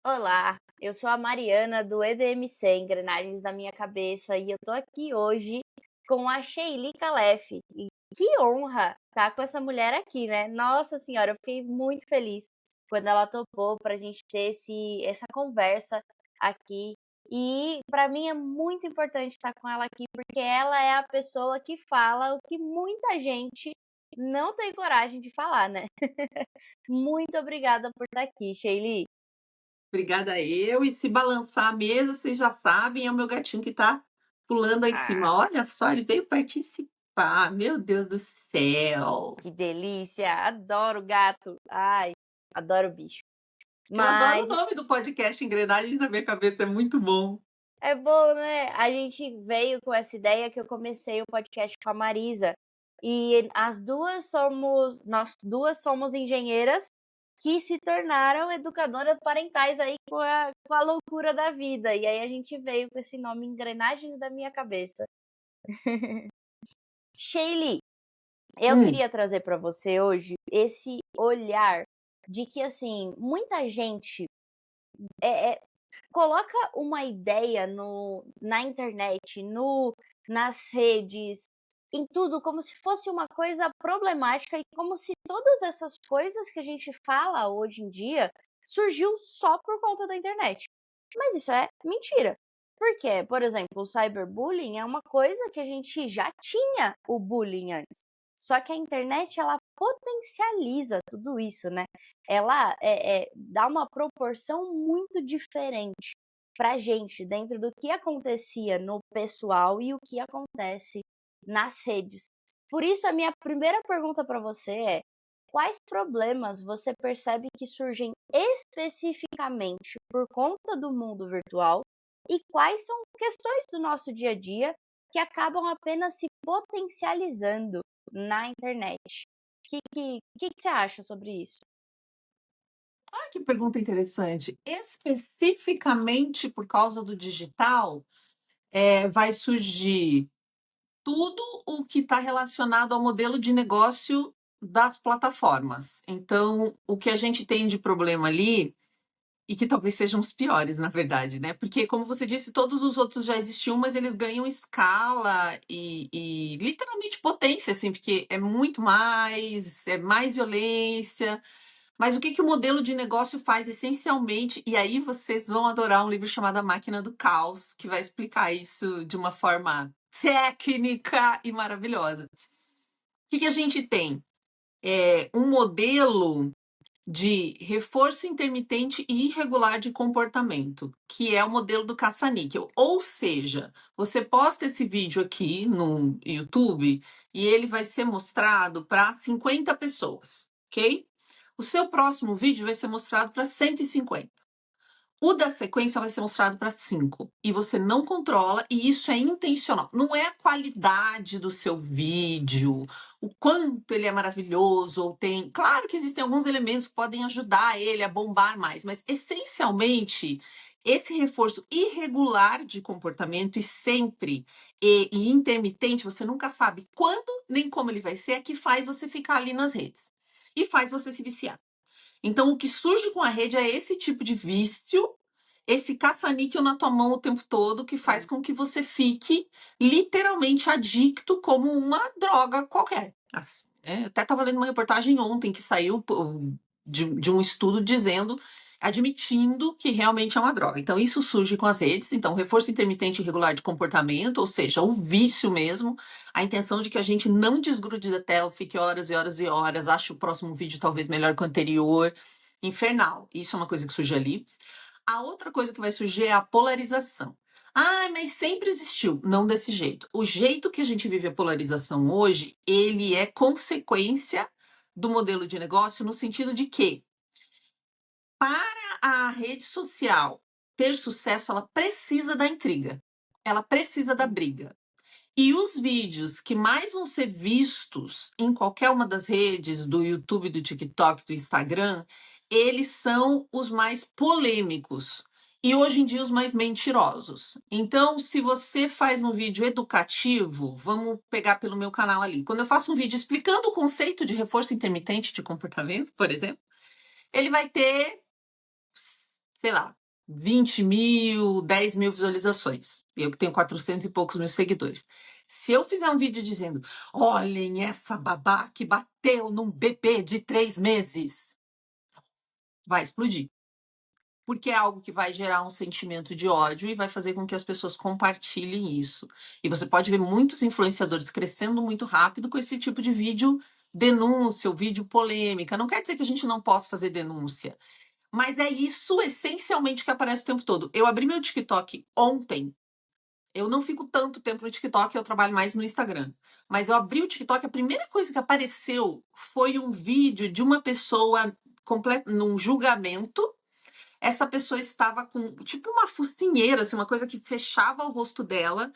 Olá, eu sou a Mariana do EDMC, Engrenagens da Minha Cabeça, e eu tô aqui hoje com a Sheili Calef. E que honra estar com essa mulher aqui, né? Nossa Senhora, eu fiquei muito feliz quando ela topou para a gente ter essa conversa aqui. E para mim é muito importante estar com ela aqui, porque ela é a pessoa que fala o que muita gente não tem coragem de falar, né? Muito obrigada por estar aqui, Sheili. Obrigada eu, e se balançar a mesa, vocês já sabem, é o meu gatinho que tá pulando aí em cima. Olha só, ele veio participar, meu Deus do céu. Que delícia! Adoro gato. Ai, adoro bicho. Eu adoro o Mas nome do podcast Engrenagens na Minha Cabeça, é muito bom. é bom, né? A gente veio com essa ideia que eu comecei o podcast com a Marisa. E nós duas somos engenheiras que se tornaram educadoras parentais aí com a loucura da vida. E aí a gente veio com esse nome Engrenagens da Minha Cabeça. Sheili, eu Hum, queria trazer para você hoje esse olhar de que, assim, muita gente é, coloca uma ideia na internet, nas redes, em tudo, como se fosse uma coisa problemática e como se todas essas coisas que a gente fala hoje em dia surgiu só por conta da internet. Mas isso é mentira. Porque, por exemplo, o cyberbullying é uma coisa que a gente já tinha o bullying antes. Só que a internet ela potencializa tudo isso, né? Ela dá uma proporção muito diferente pra gente dentro do que acontecia no pessoal e o que acontece nas redes. Por isso, a minha primeira pergunta para você é: quais problemas você percebe que surgem especificamente por conta do mundo virtual e quais são questões do nosso dia a dia que acabam apenas se potencializando na internet? O que você acha sobre isso? que pergunta interessante. Especificamente por causa do digital, vai surgir tudo o que está relacionado ao modelo de negócio das plataformas. Então, o que a gente tem de problema ali, e que talvez sejam os piores, na verdade, né? Porque, como você disse, todos os outros já existiam, mas eles ganham escala e literalmente potência, assim, porque é mais violência. Mas o que, que o modelo de negócio faz essencialmente? E aí vocês vão adorar um livro chamado A Máquina do Caos, que vai explicar isso de uma forma técnica e maravilhosa. O que, que a gente tem? Um modelo de reforço intermitente e irregular de comportamento, que é o modelo do caça-níquel. Ou seja, você posta esse vídeo aqui no YouTube e ele vai ser mostrado para 50 pessoas, ok? O seu próximo vídeo vai ser mostrado para 150. O da sequência vai ser mostrado para 5 e você não controla, e isso é intencional. Não é a qualidade do seu vídeo, o quanto ele é maravilhoso ou tem. Claro que existem alguns elementos que podem ajudar ele a bombar mais, mas essencialmente esse reforço irregular de comportamento e sempre e intermitente, você nunca sabe quando nem como ele vai ser, é que faz você ficar ali nas redes e faz você se viciar. Então, o que surge com a rede é esse tipo de vício, esse caça-níquel na tua mão o tempo todo, que faz Sim. com que você fique literalmente adicto como uma droga qualquer. Até estava lendo uma reportagem ontem que saiu de um estudo dizendo, admitindo que realmente é uma droga. Então, isso surge com as redes. Então, reforço intermitente irregular de comportamento, ou seja, o vício mesmo, a intenção de que a gente não desgrude da tela, fique horas e horas e horas, ache o próximo vídeo talvez melhor que o anterior. Infernal. Isso é uma coisa que surge ali. A outra coisa que vai surgir é a polarização. Ah, mas sempre existiu. Não desse jeito. O jeito que a gente vive a polarização hoje, ele é consequência do modelo de negócio no sentido de que, para a rede social ter sucesso, ela precisa da intriga. Ela precisa da Sim. briga. E os vídeos que mais vão ser vistos em qualquer uma das redes, do YouTube, do TikTok, do Instagram, eles são os mais polêmicos. E hoje em dia os mais mentirosos. Então, se você faz um vídeo educativo, vamos pegar pelo meu canal ali. Quando eu faço um vídeo explicando o conceito de reforço intermitente de comportamento, por exemplo, ele vai ter, sei lá, 20 mil, 10 mil visualizações. Eu que tenho 400 e poucos mil seguidores. Se eu fizer um vídeo dizendo, olhem essa babá que bateu num bebê de 3 meses, vai explodir. Porque é algo que vai gerar um sentimento de ódio e vai fazer com que as pessoas compartilhem isso. E você pode ver muitos influenciadores crescendo muito rápido com esse tipo de vídeo denúncia, o vídeo polêmica. Não quer dizer que a gente não possa fazer denúncia, mas é isso essencialmente que aparece o tempo todo. Eu abri meu TikTok ontem. Eu não fico tanto tempo no TikTok, eu trabalho mais no Instagram. Mas eu abri o TikTok, a primeira coisa que apareceu foi um vídeo de uma pessoa num julgamento. Essa pessoa estava com tipo uma focinheira, assim, uma coisa que fechava o rosto dela.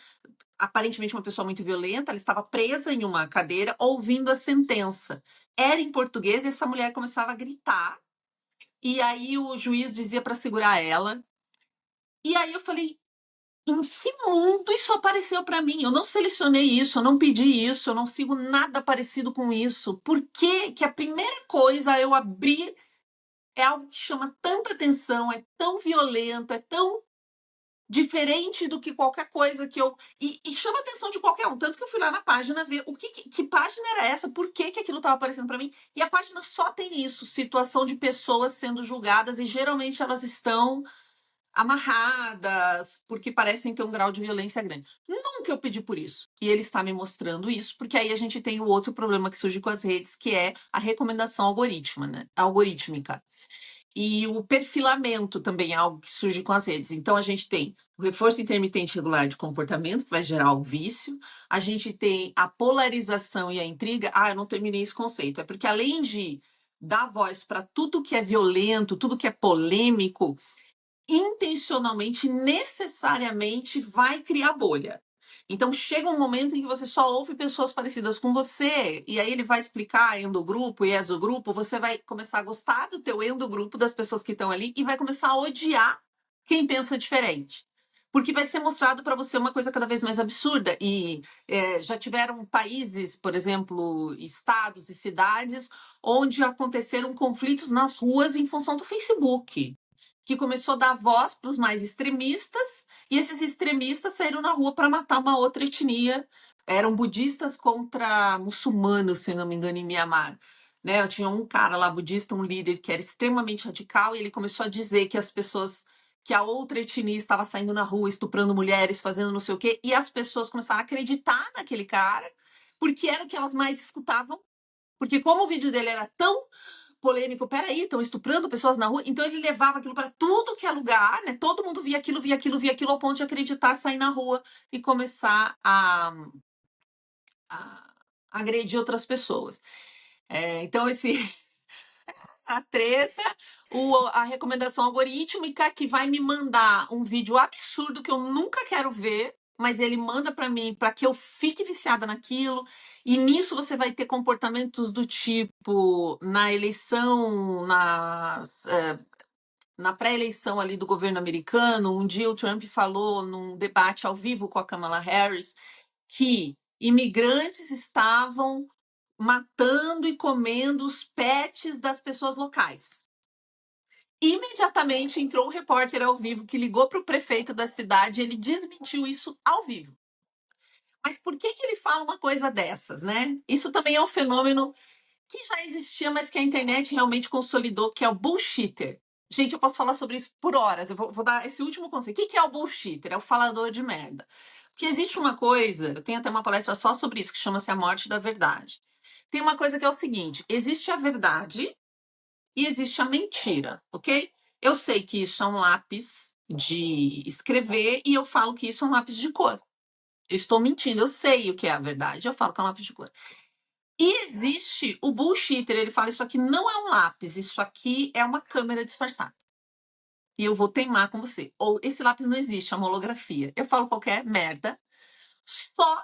Aparentemente uma pessoa muito violenta, ela estava presa em uma cadeira ouvindo a sentença. Era em português e essa mulher começava a gritar. E aí o juiz dizia para segurar ela. E aí eu falei, em que mundo isso apareceu para mim? Eu não selecionei isso, eu não pedi isso, eu não sigo nada parecido com isso. Por que que a primeira coisa eu abri é algo que chama tanta atenção, é tão violento, é tão diferente do que qualquer coisa que eu. E chama a atenção de qualquer um. Tanto que eu fui lá na página ver que página era essa, por que aquilo estava aparecendo para mim. E a página só tem isso: situação de pessoas sendo julgadas, e geralmente elas estão amarradas, porque parecem ter um grau de violência grande. Nunca eu pedi por isso. E ele está me mostrando isso, porque aí a gente tem o outro problema que surge com as redes, que é a recomendação algorítmica. E o perfilamento também é algo que surge com as redes. Então, a gente tem o reforço intermitente regular de comportamento, que vai gerar o vício. A gente tem a polarização e a intriga. Ah, eu não terminei esse conceito. É porque, além de dar voz para tudo que é violento, tudo que é polêmico, intencionalmente, necessariamente vai criar bolha. Então chega um momento em que você só ouve pessoas parecidas com você, e aí ele vai explicar endogrupo e exogrupo, você vai começar a gostar do teu endogrupo, das pessoas que estão ali, e vai começar a odiar quem pensa diferente. Porque vai ser mostrado para você uma coisa cada vez mais absurda. E já tiveram países, por exemplo, estados e cidades, onde aconteceram conflitos nas ruas em função do Facebook, que começou a dar voz para os mais extremistas, e esses extremistas saíram na rua para matar uma outra etnia. Eram budistas contra muçulmanos, se não me engano, em Mianmar. Né? Eu tinha um cara lá, budista, um líder que era extremamente radical, e ele começou a dizer que as pessoas, que a outra etnia estava saindo na rua, estuprando mulheres, fazendo não sei o quê, e as pessoas começaram a acreditar naquele cara, porque era o que elas mais escutavam. Porque como o vídeo dele era tão polêmico, peraí, estão estuprando pessoas na rua, então ele levava aquilo para tudo que é lugar, né? Todo mundo via aquilo, via aquilo, via aquilo, ao ponto de acreditar, sair na rua e começar a agredir outras pessoas. Então, a treta, a recomendação algorítmica que vai me mandar um vídeo absurdo que eu nunca quero ver, mas ele manda para mim para que eu fique viciada naquilo. E nisso você vai ter comportamentos do tipo na eleição, na pré-eleição ali do governo americano. Um dia o Trump falou num debate ao vivo com a Kamala Harris que imigrantes estavam matando e comendo os pets das pessoas locais. Imediatamente entrou um repórter ao vivo que ligou para o prefeito da cidade e ele desmentiu isso ao vivo. Mas por que ele fala uma coisa dessas, né? Isso também é um fenômeno que já existia, mas que a internet realmente consolidou, que é o bullshitter. Gente, eu posso falar sobre isso por horas. Eu vou dar esse último conceito. O que é o bullshitter? É o falador de merda. Porque existe uma coisa, eu tenho até uma palestra só sobre isso, que chama-se A Morte da Verdade. Tem uma coisa que é o seguinte: existe a verdade e existe a mentira, ok? Eu sei que isso é um lápis de escrever e eu falo que isso é um lápis de cor. Eu estou mentindo, eu sei o que é a verdade, eu falo que é um lápis de cor. E existe o bullshitter, ele fala: isso aqui não é um lápis, isso aqui é uma câmera disfarçada. E eu vou teimar com você. Ou esse lápis não existe, é uma holografia. Eu falo qualquer merda só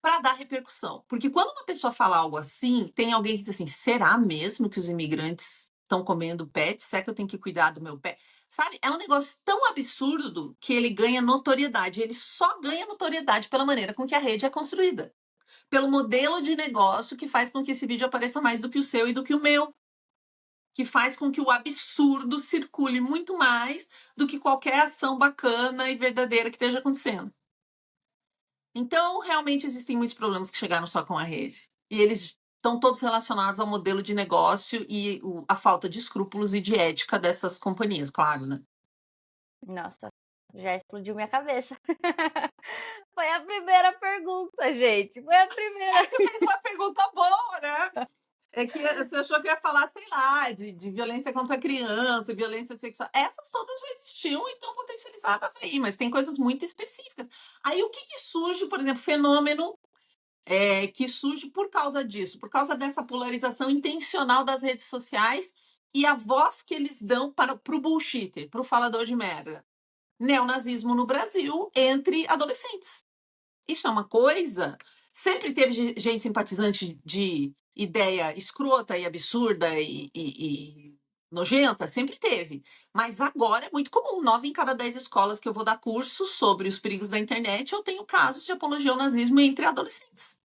para dar repercussão. Porque quando uma pessoa fala algo assim, tem alguém que diz assim: será mesmo que os imigrantes estão comendo pet? Será que eu tenho que cuidar do meu pet? Sabe? É um negócio tão absurdo que ele ganha notoriedade. Ele só ganha notoriedade pela maneira com que a rede é construída. Pelo modelo de negócio que faz com que esse vídeo apareça mais do que o seu e do que o meu. que faz com que o absurdo circule muito mais do que qualquer ação bacana e verdadeira que esteja acontecendo. Então, realmente existem muitos problemas que chegaram só com a rede. E eles estão todos relacionados ao modelo de negócio e a falta de escrúpulos e de ética dessas companhias, claro, né? Nossa, já explodiu minha cabeça. Foi a primeira pergunta, gente. Foi a primeira. Você fez uma pergunta boa, né? É que você achou que eu ia falar, sei lá, de violência contra a criança, violência sexual. Essas todas já existiam e estão potencializadas aí, mas tem coisas muito específicas. Aí o que, que surge, por exemplo, fenômeno que surge por causa disso, por causa dessa polarização intencional das redes sociais e a voz que eles dão para o bullshitter, para o falador de merda. Neonazismo no Brasil entre adolescentes. Isso é uma coisa. Sempre teve gente simpatizante de ideia escrota e absurda e nojenta, sempre teve. Mas agora é muito comum. 9 em cada 10 escolas que eu vou dar curso sobre os perigos da internet, eu tenho casos de apologia ao nazismo entre adolescentes.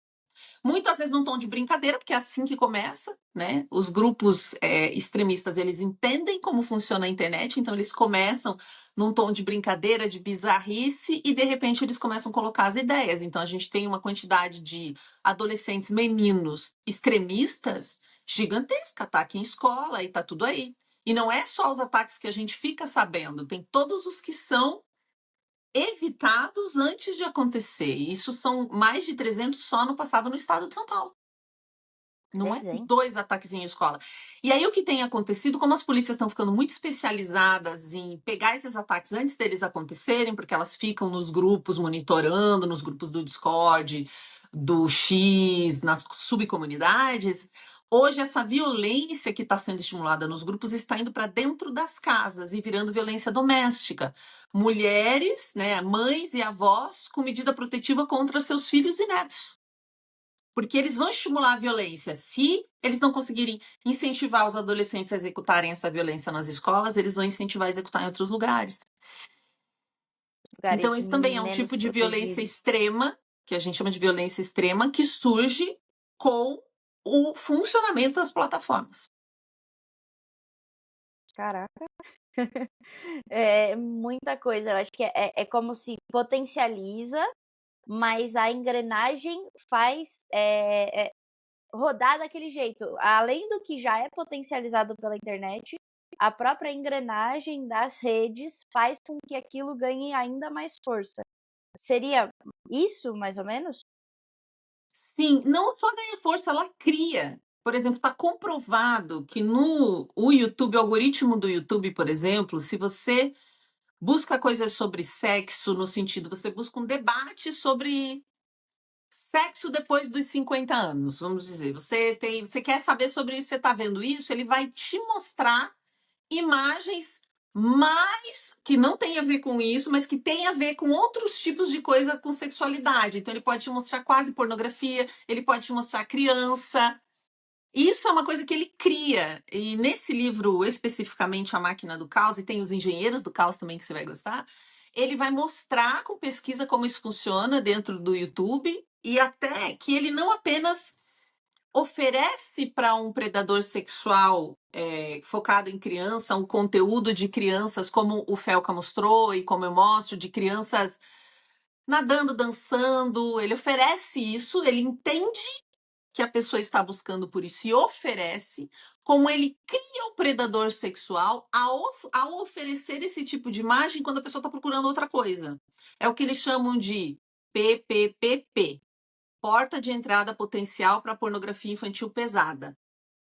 Muitas vezes num tom de brincadeira, porque é assim que começa, né? Os grupos extremistas, eles entendem como funciona a internet, então eles começam num tom de brincadeira, de bizarrice, e de repente eles começam a colocar as ideias. Então a gente tem uma quantidade de adolescentes, meninos extremistas gigantesca, ataque em escola e tá tudo aí. E não é só os ataques que a gente fica sabendo, tem todos os que são evitados antes de acontecer. Isso são mais de 300 só no passado no estado de São Paulo. Não é 300. 2 ataques em escola. E aí o que tem acontecido, como as polícias estão ficando muito especializadas em pegar esses ataques antes deles acontecerem, porque elas ficam nos grupos monitorando, nos grupos do Discord, do X, nas subcomunidades, hoje essa violência que está sendo estimulada nos grupos está indo para dentro das casas e virando violência doméstica. Mulheres, né, mães e avós com medida protetiva contra seus filhos e netos. Porque eles vão estimular a violência. Se eles não conseguirem incentivar os adolescentes a executarem essa violência nas escolas, eles vão incentivar a executar em outros lugares. Então, Lugares isso também é um menos tipo de violência protegidos. extrema, que a gente chama de violência extrema, que surge com o funcionamento das plataformas. Caraca. É muita coisa. Eu acho que é como se potencializa, mas a engrenagem faz rodar daquele jeito. Além do que já é potencializado pela internet, a própria engrenagem das redes faz com que aquilo ganhe ainda mais força. Seria isso, mais ou menos? Sim, não só ganha força, ela cria. Por exemplo, está comprovado que no o YouTube, o algoritmo do YouTube, por exemplo, se você busca coisas sobre sexo, no sentido, você busca um debate sobre sexo depois dos 50 anos, vamos dizer. Você quer saber sobre isso, você está vendo isso, ele vai te mostrar imagens mais que não tem a ver com isso, mas que tem a ver com outros tipos de coisa com sexualidade. Então ele pode te mostrar quase pornografia, ele pode te mostrar criança. Isso é uma coisa que ele cria. E nesse livro, especificamente A Máquina do Caos, e tem os Engenheiros do Caos também que você vai gostar, ele vai mostrar com pesquisa como isso funciona dentro do YouTube e até que ele não apenas oferece para um predador sexual focado em criança um conteúdo de crianças como o Felca mostrou e como eu mostro, de crianças nadando, dançando. Ele oferece isso, ele entende que a pessoa está buscando por isso e oferece, como ele cria o predador sexual ao oferecer esse tipo de imagem quando a pessoa está procurando outra coisa. É o que eles chamam de PPPP, porta de entrada potencial para pornografia infantil pesada.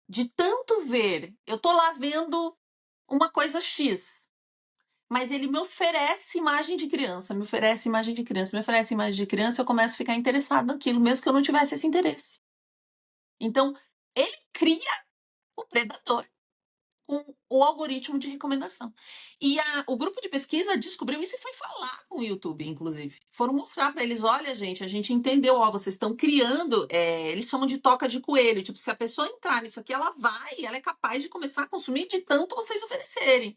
De tanto ver, eu tô lá vendo uma coisa X, mas ele me oferece imagem de criança, me oferece imagem de criança, me oferece imagem de criança, eu começo a ficar interessado naquilo, mesmo que eu não tivesse esse interesse. Então, ele cria o predador com o algoritmo de recomendação. E o grupo de pesquisa descobriu isso e foi falar com o YouTube, inclusive. Foram mostrar para eles: olha, gente, a gente entendeu, ó, vocês estão criando, eles chamam de toca de coelho. Tipo, se a pessoa entrar nisso aqui, ela é capaz de começar a consumir de tanto vocês oferecerem.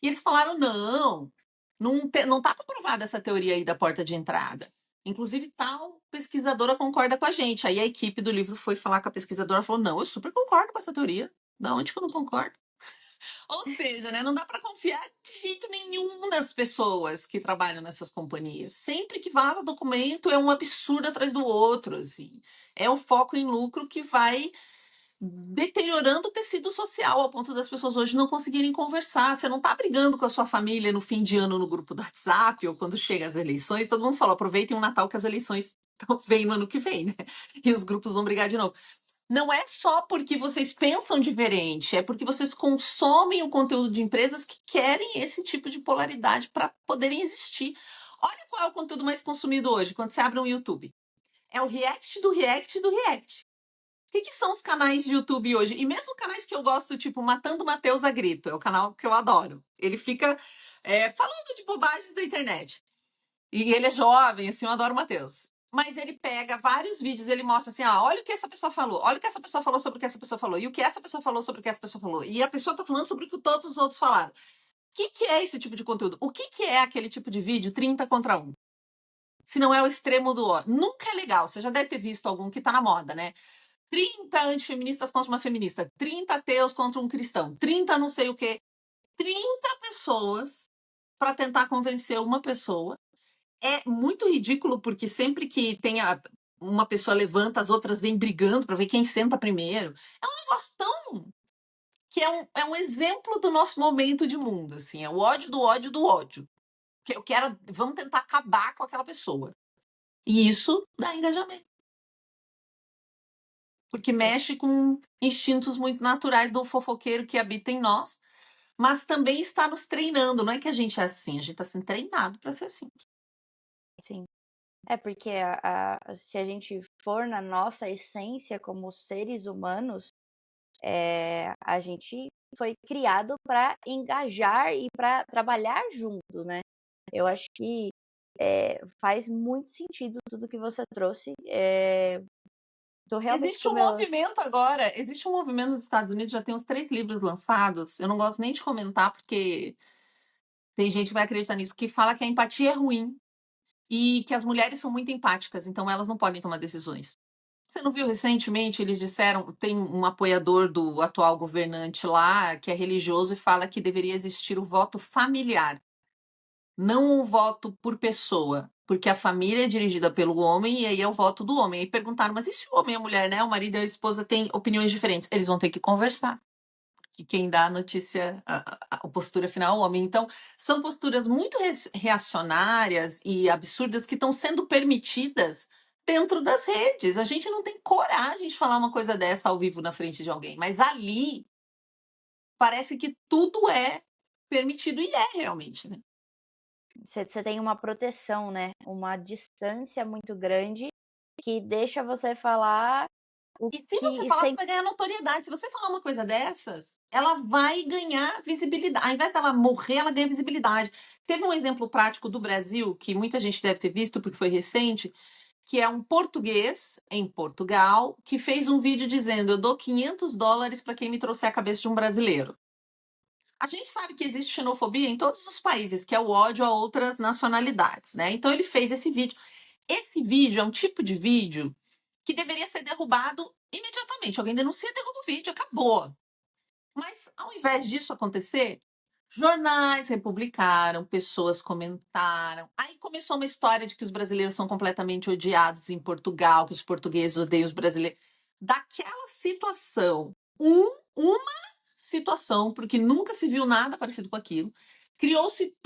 E eles falaram: não tá comprovada essa teoria aí da porta de entrada. Inclusive, tal pesquisadora concorda com a gente. Aí a equipe do livro foi falar com a pesquisadora e falou: não, eu super concordo com essa teoria. Da onde que eu não concordo? Ou seja, né, não dá para confiar de jeito nenhum nas pessoas que trabalham nessas companhias. Sempre que vaza documento é um absurdo atrás do outro, assim. É o foco em lucro que vai deteriorando o tecido social, ao ponto das pessoas hoje não conseguirem conversar. Você não está brigando com a sua família no fim de ano no grupo do WhatsApp ou quando chega as eleições. Todo mundo fala, aproveitem o Natal que as eleições vêm no ano que vem, né? E os grupos vão brigar de novo. Não é só porque vocês pensam diferente, é porque vocês consomem o conteúdo de empresas que querem esse tipo de polaridade para poderem existir. Olha qual é o conteúdo mais consumido hoje, quando você abre um YouTube. É o react do react do react. O que são os canais de YouTube hoje? E mesmo canais que eu gosto, tipo Matando Matheus a Grito, é o canal que eu adoro. Ele fica falando de bobagens da internet. E ele é jovem, assim, eu adoro o Matheus. Mas ele pega vários vídeos, ele mostra assim, olha o que essa pessoa falou, olha o que essa pessoa falou sobre o que essa pessoa falou, e o que essa pessoa falou sobre o que essa pessoa falou. E a pessoa tá falando sobre o que todos os outros falaram. O que é esse tipo de conteúdo? O que é aquele tipo de vídeo 30 contra 1? Se não é o extremo do ódio. Nunca é legal. Você já deve ter visto algum que tá na moda, né? 30 antifeministas contra uma feminista, 30 ateus contra um cristão, 30 não sei o quê. 30 pessoas para tentar convencer uma pessoa. É muito ridículo, porque sempre que uma pessoa levanta, as outras vêm brigando para ver quem senta primeiro. É um negócio tão. Que é um exemplo do nosso momento de mundo, assim. É o ódio do ódio do ódio. Que eu quero. Vamos tentar acabar com aquela pessoa. E isso dá engajamento. Porque mexe com instintos muito naturais do fofoqueiro que habita em nós, mas também está nos treinando. Não é que a gente é assim, a gente está sendo treinado para ser assim. Sim. É porque se a gente for na nossa essência como seres humanos, a gente foi criado para engajar e para trabalhar junto, né? Eu acho que faz muito sentido tudo que você trouxe. Tô realmente Existe com o um meu. movimento agora, existe um movimento nos Estados Unidos, já tem uns 3 livros lançados, eu não gosto nem de comentar, porque tem gente que vai acreditar nisso, que fala que a empatia é ruim e que as mulheres são muito empáticas, então elas não podem tomar decisões. Você não viu recentemente, eles disseram, tem um apoiador do atual governante lá, que é religioso, e fala que deveria existir o voto familiar, não o voto por pessoa, porque a família é dirigida pelo homem e aí é o voto do homem. Aí perguntaram, mas e se o homem e a mulher, né? O marido e a esposa têm opiniões diferentes? Eles vão ter que conversar. Que quem dá a notícia, a postura final é o homem. Então, são posturas muito reacionárias e absurdas que estão sendo permitidas dentro das redes. A gente não tem coragem de falar uma coisa dessa ao vivo na frente de alguém, mas ali parece que tudo é permitido e é realmente, né? Você tem uma proteção, né? Uma distância muito grande que deixa você falar o E se você que falar, sem. você vai ganhar notoriedade. Se você falar uma coisa dessas, ela vai ganhar visibilidade. Ao invés dela morrer, ela ganha visibilidade. Teve um exemplo prático do Brasil, que muita gente deve ter visto, porque foi recente, que é um português em Portugal, que fez um vídeo dizendo: eu dou $500 para quem me trouxer a cabeça de um brasileiro. A gente sabe que existe xenofobia em todos os países, que é o ódio a outras nacionalidades, né? Então ele fez esse vídeo. Esse vídeo é um tipo de vídeo que deveria ser derrubado imediatamente. Alguém denuncia, derruba o vídeo, acabou. Mas ao invés disso acontecer, jornais republicaram, pessoas comentaram. Aí começou uma história de que os brasileiros são completamente odiados em Portugal, que os portugueses odeiam os brasileiros. Daquela situação, uma situação, porque nunca se viu nada parecido com aquilo. Criou-se,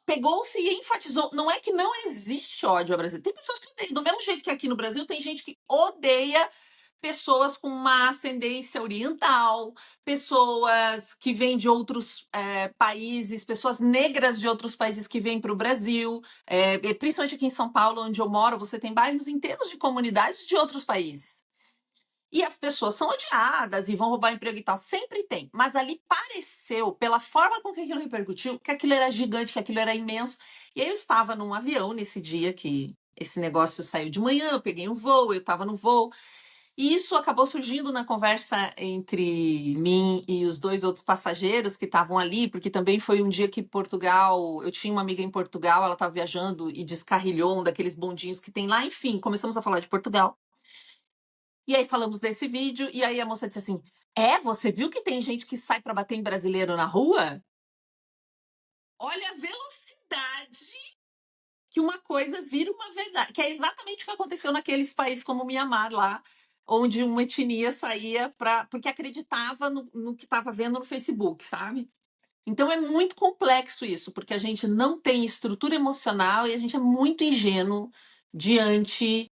pegou-se e enfatizou. Não é que não existe ódio ao brasileiro. Tem pessoas que odeiam. Do mesmo jeito que aqui no Brasil tem gente que odeia pessoas com uma ascendência oriental, pessoas que vêm de outros países, pessoas negras de outros países que vêm para o Brasil. Principalmente aqui em São Paulo, onde eu moro, você tem bairros inteiros de comunidades de outros países. E as pessoas são odiadas e vão roubar emprego e tal, sempre tem. Mas ali pareceu, pela forma com que aquilo repercutiu, que aquilo era gigante, que aquilo era imenso. E aí eu estava num avião nesse dia que esse negócio saiu de manhã, eu peguei um voo, eu estava no voo. E isso acabou surgindo na conversa entre mim e os 2 outros passageiros que estavam ali, porque também foi um dia que Portugal, eu tinha uma amiga em Portugal, ela estava viajando e descarrilhou um daqueles bondinhos que tem lá, enfim, começamos a falar de Portugal. E aí falamos desse vídeo, e aí a moça disse assim: Você viu que tem gente que sai para bater em brasileiro na rua? Olha a velocidade que uma coisa vira uma verdade, que é exatamente o que aconteceu naqueles países como o Mianmar lá, onde uma etnia saía porque acreditava no que estava vendo no Facebook, sabe? Então é muito complexo isso, porque a gente não tem estrutura emocional e a gente é muito ingênuo diante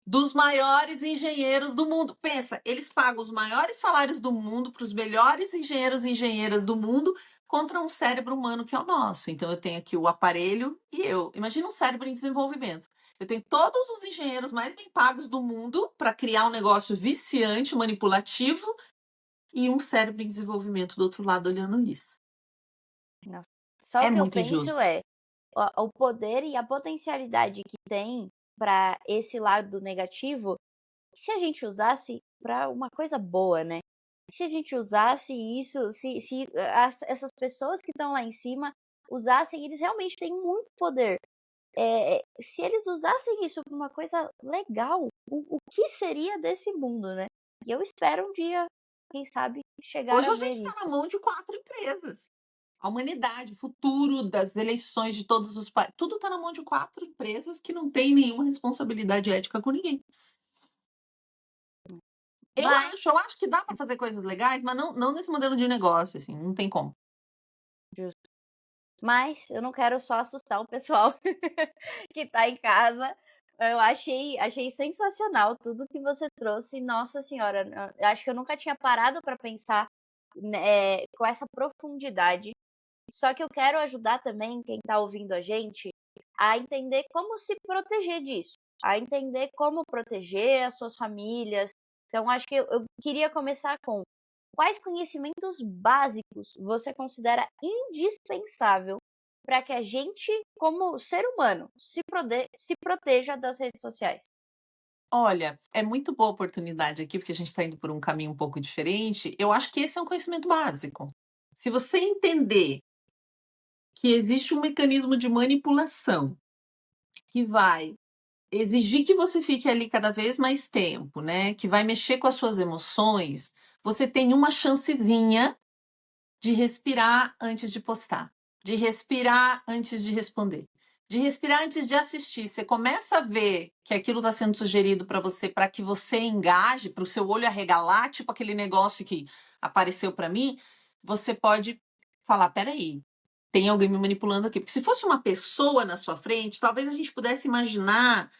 dos maiores engenheiros do mundo. Pensa, eles pagam os maiores salários do mundo para os melhores engenheiros e engenheiras do mundo contra um cérebro humano que é o nosso. Então eu tenho aqui o aparelho e eu. Imagina um cérebro em desenvolvimento. Eu tenho todos os engenheiros mais bem pagos do mundo para criar um negócio viciante, manipulativo, e um cérebro em desenvolvimento do outro lado olhando isso. Nossa. Só É o que eu muito penso injusto. é o poder e a potencialidade que tem para esse lado negativo, se a gente usasse para uma coisa boa, né? Se a gente usasse isso, se essas pessoas que estão lá em cima usassem, eles realmente têm muito poder. Se eles usassem isso para uma coisa legal, o que seria desse mundo, né? E eu espero um dia, quem sabe, chegar Hoje a a ver gente está isso. na mão de 4 empresas. A humanidade, o futuro das eleições de todos os países, tudo está na mão de 4 empresas que não têm nenhuma responsabilidade ética com ninguém. Mas, Eu acho que dá para fazer coisas legais, mas não nesse modelo de negócio, assim, não tem como. justo. Mas eu não quero só assustar o pessoal que tá em casa. Eu achei sensacional tudo que você trouxe. Nossa senhora, eu acho que eu nunca tinha parado para pensar, né, com essa profundidade. Só que eu quero ajudar também quem tá ouvindo a gente a entender como se proteger disso, a entender como proteger as suas famílias. Então, acho que eu queria começar com quais conhecimentos básicos você considera indispensável para que a gente, como ser humano, se proteja das redes sociais? Olha, é muito boa a oportunidade aqui, porque a gente está indo por um caminho um pouco diferente. Eu acho que esse é um conhecimento básico. Se você entender que existe um mecanismo de manipulação que vai exigir que você fique ali cada vez mais tempo, né, que vai mexer com as suas emoções, você tem uma chancezinha de respirar antes de postar, de respirar antes de responder, de respirar antes de assistir. Você começa a ver que aquilo está sendo sugerido para que você engaje, para o seu olho arregalar, tipo aquele negócio que apareceu para mim, você pode falar: peraí, tem alguém me manipulando aqui. Porque se fosse uma pessoa na sua frente, talvez a gente pudesse imaginar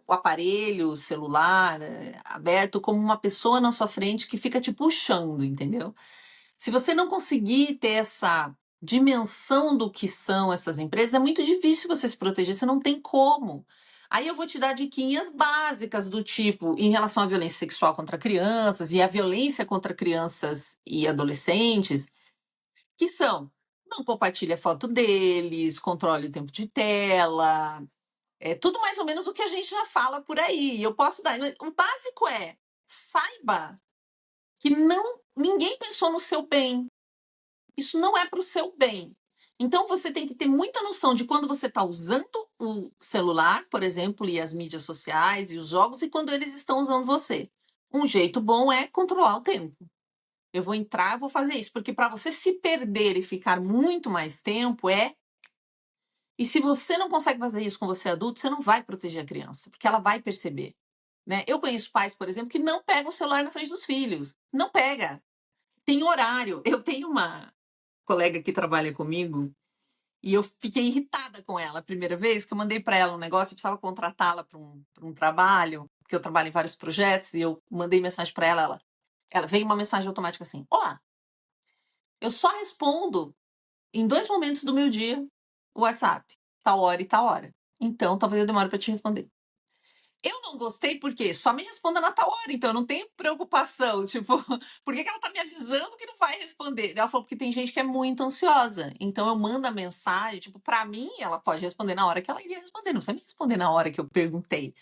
o aparelho o celular aberto como uma pessoa na sua frente que fica te puxando, entendeu? Se você não conseguir ter essa dimensão do que são essas empresas, é muito difícil você se proteger, você não tem como. Aí eu vou te dar diquinhas básicas do tipo, em relação à violência sexual contra crianças e à violência contra crianças e adolescentes, que são: não compartilhe a foto deles, controle o tempo de tela, é tudo mais ou menos o que a gente já fala por aí. Eu posso dar, o básico é: saiba que ninguém pensou no seu bem. Isso não é para o seu bem. Então você tem que ter muita noção de quando você está usando o celular, por exemplo, e as mídias sociais e os jogos, e quando eles estão usando você. Um jeito bom é controlar o tempo. Eu vou entrar, vou fazer isso, porque para você se perder e ficar muito mais tempo é. E se você não consegue fazer isso com você adulto, você não vai proteger a criança, porque ela vai perceber. Né? Eu conheço pais, por exemplo, que não pegam o celular na frente dos filhos. Não pega. Tem horário. Eu tenho uma colega que trabalha comigo e eu fiquei irritada com ela a primeira vez que eu mandei para ela um negócio, eu precisava contratá-la para um trabalho, porque eu trabalho em vários projetos, e eu mandei mensagem para ela veio uma mensagem automática assim: olá, eu só respondo em 2 momentos do meu dia o WhatsApp, tal hora e tal hora. Então, talvez eu demore para te responder. Eu não gostei porque só me responda na tal hora, então eu não tenho preocupação. Tipo, por que ela tá me avisando que não vai responder? Ela falou: porque tem gente que é muito ansiosa. Então eu mando a mensagem, tipo, pra mim, ela pode responder na hora que ela iria responder. Não precisa me responder na hora que eu perguntei.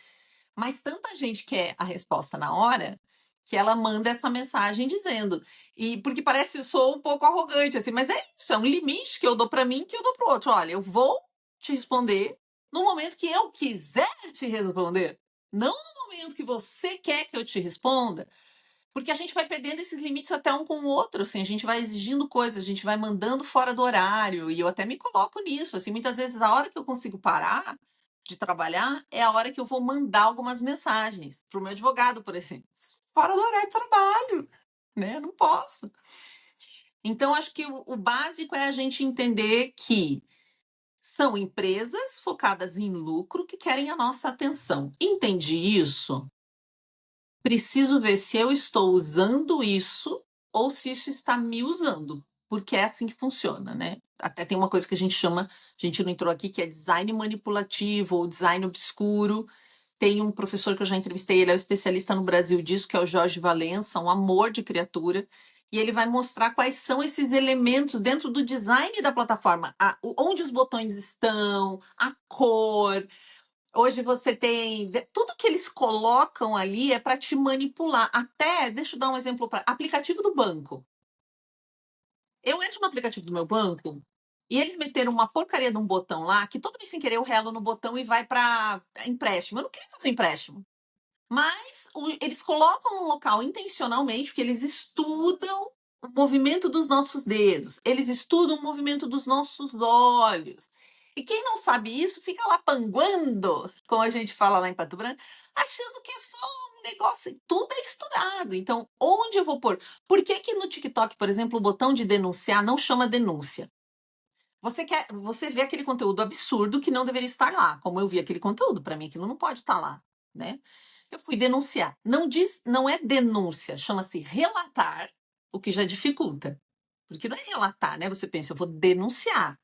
Mas tanta gente quer a resposta na hora que ela manda essa mensagem dizendo. E porque parece que eu sou um pouco arrogante, assim, mas é isso, é um limite que eu dou pra mim que eu dou pro outro. Olha, eu vou te responder no momento que eu quiser te responder. Não no momento que você quer que eu te responda. Porque a gente vai perdendo esses limites até um com o outro, assim, a gente vai exigindo coisas, a gente vai mandando fora do horário, e eu até me coloco nisso, assim, muitas vezes a hora que eu consigo parar de trabalhar é a hora que eu vou mandar algumas mensagens para o meu advogado, por exemplo, fora do horário de trabalho, né? Não posso. Então, acho que o básico é a gente entender que são empresas focadas em lucro que querem a nossa atenção. Entendi isso? Preciso ver se eu estou usando isso ou se isso está me usando, porque é assim que funciona, né? Até tem uma coisa que a gente chama, a gente não entrou aqui, que é design manipulativo ou design obscuro. Tem um professor que eu já entrevistei, ele é o especialista no Brasil disso, que é o Jorge Valença, um amor de criatura, e ele vai mostrar quais são esses elementos dentro do design da plataforma, onde os botões estão, a cor. Hoje você tem. Tudo que eles colocam ali é para te manipular. Até, deixa eu dar um exemplo para. Aplicativo do banco. Eu entro no aplicativo do meu banco e eles meteram uma porcaria de um botão lá que toda vez sem querer eu relo no botão e vai para empréstimo. Eu não quero fazer empréstimo. Mas eles colocam no local intencionalmente, porque eles estudam o movimento dos nossos dedos, eles estudam o movimento dos nossos olhos. E quem não sabe isso fica lá panguando, como a gente fala lá em Pato Branco, achando que é só um negócio, tudo é estudado. Então, onde eu vou pôr? Por que que no TikTok, por exemplo, o botão de denunciar não chama denúncia? Você vê aquele conteúdo absurdo que não deveria estar lá, como eu vi aquele conteúdo, para mim aquilo não pode estar lá, né? Eu fui denunciar. Não diz, não é denúncia, chama-se relatar, o que já dificulta. Porque não é relatar, né? Você pensa, eu vou denunciar.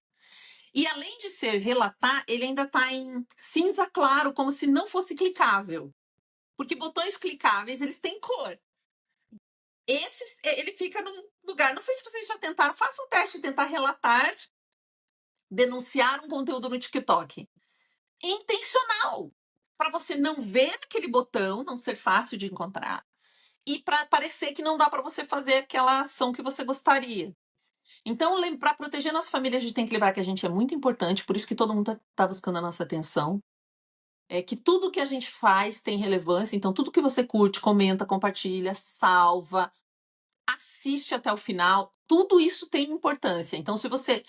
E além de ser relatar, ele ainda está em cinza claro, como se não fosse clicável. Porque botões clicáveis, eles têm cor. Ele fica num lugar. Não sei se vocês já tentaram, faça o teste de tentar relatar, denunciar um conteúdo no TikTok. Intencional. Para você não ver aquele botão, não ser fácil de encontrar. E para parecer que não dá para você fazer aquela ação que você gostaria. Então, para proteger a nossa família, a gente tem que lembrar que a gente é muito importante, por isso que todo mundo tá buscando a nossa atenção. É que tudo que a gente faz tem relevância, então tudo que você curte, comenta, compartilha, salva, assiste até o final, tudo isso tem importância. Então, se você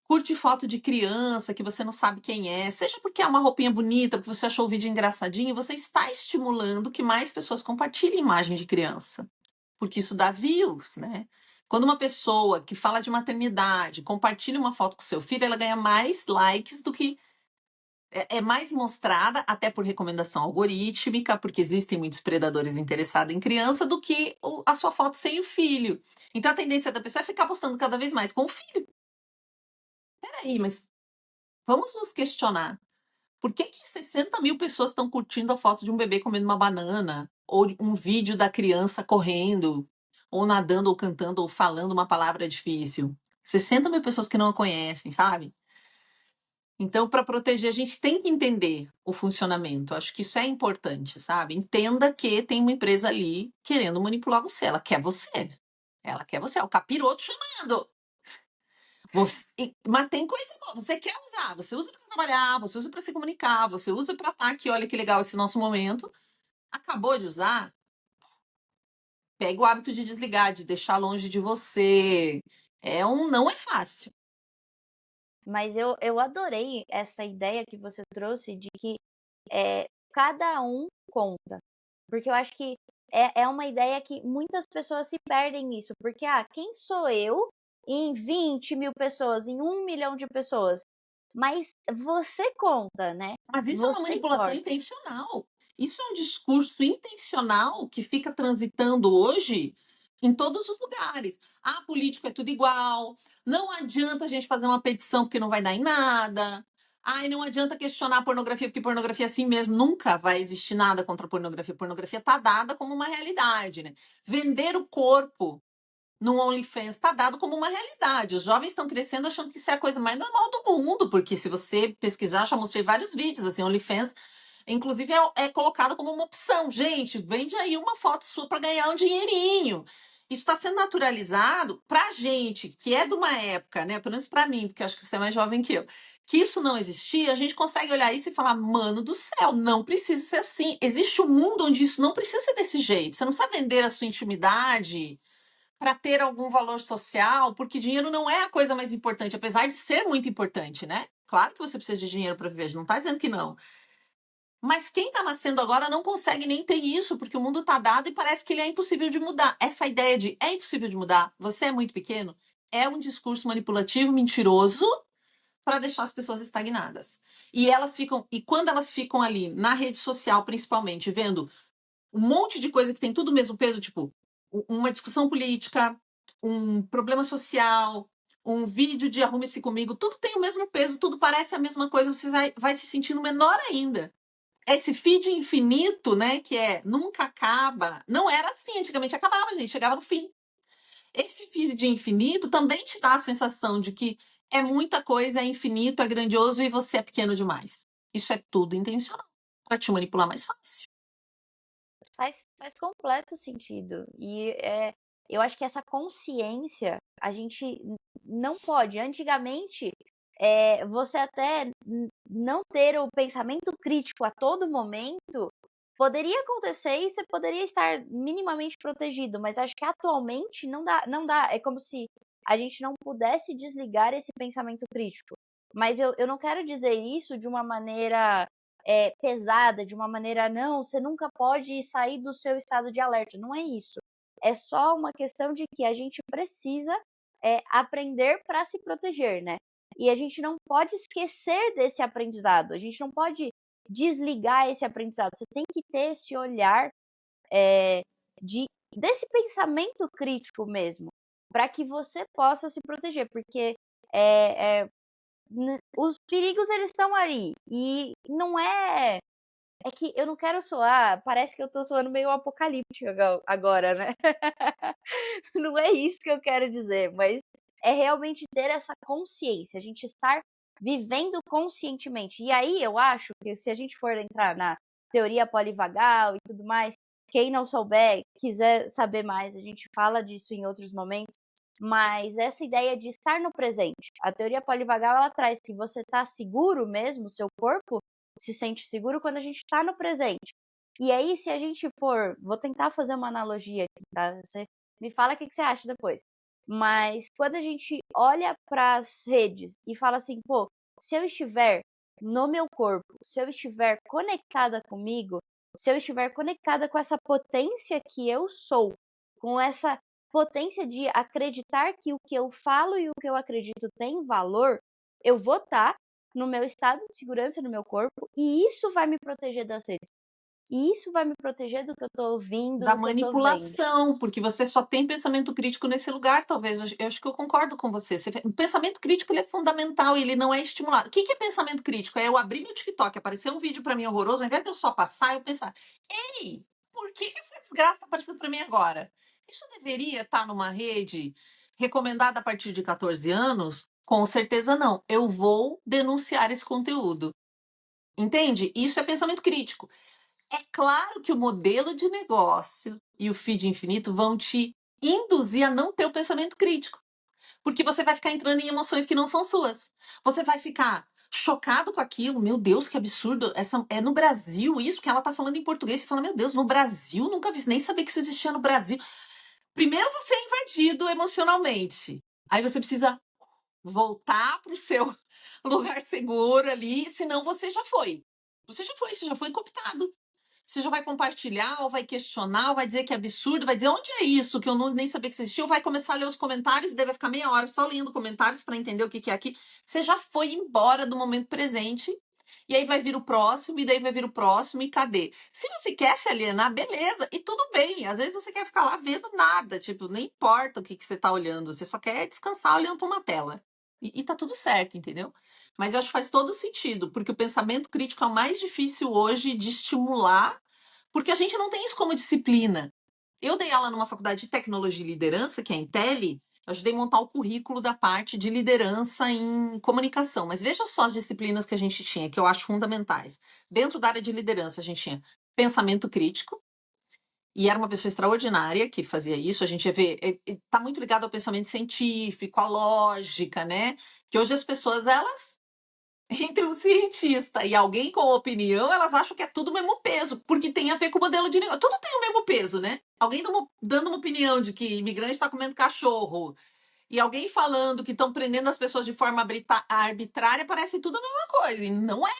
curte foto de criança que você não sabe quem é, seja porque é uma roupinha bonita, porque você achou o vídeo engraçadinho, você está estimulando que mais pessoas compartilhem imagem de criança, porque isso dá views, né? Quando uma pessoa que fala de maternidade compartilha uma foto com seu filho, ela ganha mais likes do que é mais mostrada, até por recomendação algorítmica, porque existem muitos predadores interessados em criança, do que a sua foto sem o filho. Então a tendência da pessoa é ficar postando cada vez mais com o filho. Peraí, mas vamos nos questionar. Por que que 60.000 pessoas estão curtindo a foto de um bebê comendo uma banana? Ou um vídeo da criança correndo, ou nadando, ou cantando, ou falando uma palavra difícil? 60.000 pessoas que não a conhecem, sabe? Então, para proteger, a gente tem que entender o funcionamento. Acho que isso é importante, sabe? Entenda que tem uma empresa ali querendo manipular você. Ela quer você. Ela quer você. É o capiroto chamando. Mas tem coisa boa. Você quer usar. Você usa para trabalhar, você usa para se comunicar, você usa para estar aqui. Olha que legal esse nosso momento. Acabou de usar? Pega o hábito de desligar, de deixar longe de você. Não é fácil. Mas eu adorei essa ideia que você trouxe de que cada um conta. Porque eu acho que é uma ideia que muitas pessoas se perdem nisso. Porque, quem sou eu em 20.000 pessoas, em 1 milhão de pessoas? Mas você conta, né? Mas isso é uma Você manipulação importa. intencional. Isso é um discurso intencional que fica transitando hoje em todos os lugares. Político é tudo igual. Não adianta a gente fazer uma petição porque não vai dar em nada. Ai, não adianta questionar a pornografia, porque pornografia é assim mesmo. Nunca vai existir nada contra a pornografia. Pornografia está dada como uma realidade, né? Vender o corpo no OnlyFans está dado como uma realidade. Os jovens estão crescendo achando que isso é a coisa mais normal do mundo, porque se você pesquisar, já mostrei vários vídeos, assim, OnlyFans, inclusive é colocado como uma opção. Gente, vende aí uma foto sua para ganhar um dinheirinho. isso está sendo naturalizado para gente que é de uma época, né? Pelo menos para mim, porque eu acho que você é mais jovem que eu, que isso não existia, a gente consegue olhar isso e falar, mano do céu, não precisa ser assim. Existe um mundo onde isso não precisa ser desse jeito. Você não precisa vender a sua intimidade para ter algum valor social, porque dinheiro não é a coisa mais importante, apesar de ser muito importante, né? Claro que você precisa de dinheiro para viver, não está dizendo que não. Mas quem está nascendo agora não consegue nem ter isso, porque o mundo está dado e parece que ele é impossível de mudar. Essa ideia de é impossível de mudar, você é muito pequeno, é um discurso manipulativo, mentiroso, para deixar as pessoas estagnadas. E elas ficam, e quando elas ficam ali na rede social, principalmente, vendo um monte de coisa que tem tudo o mesmo peso, tipo uma discussão política, um problema social, um vídeo de arrume-se comigo, tudo tem o mesmo peso, tudo parece a mesma coisa, você vai se sentindo menor ainda. Esse feed infinito, né, que é nunca acaba, não era assim, antigamente acabava, gente, chegava no fim. Esse feed infinito também te dá a sensação de que é muita coisa, é infinito, é grandioso e você é pequeno demais. Isso é tudo intencional, para te manipular mais fácil. Faz completo sentido. E eu acho que essa consciência a gente não pode. Antigamente, você até não ter o pensamento crítico a todo momento poderia acontecer e você poderia estar minimamente protegido, mas acho que atualmente não dá, não dá. É como se a gente não pudesse desligar esse pensamento crítico. Mas eu não quero dizer isso de uma maneira pesada, de uma maneira, não, você nunca pode sair do seu estado de alerta. Não é isso. É só uma questão de que a gente precisa aprender para se proteger, né? E a gente não pode esquecer desse aprendizado. A gente não pode desligar esse aprendizado. Você tem que ter esse olhar de, desse pensamento crítico mesmo, para que você possa se proteger, porque os perigos eles estão ali e não é que eu não quero soar, parece que eu tô soando meio apocalíptica agora, né? Não é isso que eu quero dizer, mas é realmente ter essa consciência, a gente estar vivendo conscientemente. E aí eu acho que se a gente for entrar na teoria polivagal e tudo mais, quem não souber, quiser saber mais, a gente fala disso em outros momentos, mas essa ideia de estar no presente. A teoria polivagal ela traz que você está seguro mesmo, seu corpo se sente seguro quando a gente está no presente. E aí, se a gente for, vou tentar fazer uma analogia aqui, tá? Você me fala o que você acha depois. Mas quando a gente olha para as redes e fala assim, pô, se eu estiver no meu corpo, se eu estiver conectada comigo, se eu estiver conectada com essa potência que eu sou, com essa potência de acreditar que o que eu falo e o que eu acredito tem valor, eu vou estar no meu estado de segurança no meu corpo e isso vai me proteger das redes. E isso vai me proteger do que eu tô ouvindo, Da do que eu tô vendo. manipulação, porque você só tem pensamento crítico nesse lugar, talvez. Eu acho que eu concordo com você. O pensamento crítico ele é fundamental e ele não é estimulado. O que é pensamento crítico? É eu abrir meu TikTok, aparecer um vídeo para mim horroroso, ao invés de eu só passar, eu pensar: ei, por que essa desgraça está aparecendo para mim agora? Isso deveria estar numa rede recomendada a partir de 14 anos? Com certeza não. Eu vou denunciar esse conteúdo. Entende? Isso é pensamento crítico. É claro que o modelo de negócio e o feed infinito vão te induzir a não ter o pensamento crítico, porque você vai ficar entrando em emoções que não são suas. Você vai ficar chocado com aquilo, meu Deus, que absurdo, essa é no Brasil isso que ela tá falando em português, você fala, meu Deus, no Brasil, nunca vi, nem sabia que isso existia no Brasil. Primeiro você é invadido emocionalmente. Aí você precisa voltar para o seu lugar seguro ali, senão você já foi. Você já foi cooptado. Você já vai compartilhar, ou vai questionar, ou vai dizer que é absurdo, vai dizer onde é isso, que eu não, nem sabia que existia, ou vai começar a ler os comentários e daí vai ficar meia hora só lendo comentários para entender o que é aqui. Você já foi embora do momento presente, e aí vai vir o próximo, e daí vai vir o próximo, e cadê? Se você quer se alienar, beleza, e tudo bem. Às vezes você quer ficar lá vendo nada, tipo, nem importa o que você tá olhando, você só quer descansar olhando para uma tela. E tá tudo certo, entendeu? Mas eu acho que faz todo sentido, porque o pensamento crítico é o mais difícil hoje de estimular, porque a gente não tem isso como disciplina. Eu dei aula numa faculdade de tecnologia e liderança, que é a Intelli, ajudei a montar o currículo da parte de liderança em comunicação. Mas veja só as disciplinas que a gente tinha, que eu acho fundamentais. Dentro da área de liderança, a gente tinha pensamento crítico, E era uma pessoa extraordinária que fazia isso. A gente vê, tá muito ligado ao pensamento científico, à lógica, né? Que hoje as pessoas, elas, entre um cientista e alguém com opinião, elas acham que é tudo o mesmo peso, porque tem a ver com o modelo de negócio. Tudo tem o mesmo peso, né? Alguém dando uma opinião de que imigrante está comendo cachorro e alguém falando que estão prendendo as pessoas de forma arbitrária, parece tudo a mesma coisa. E não é.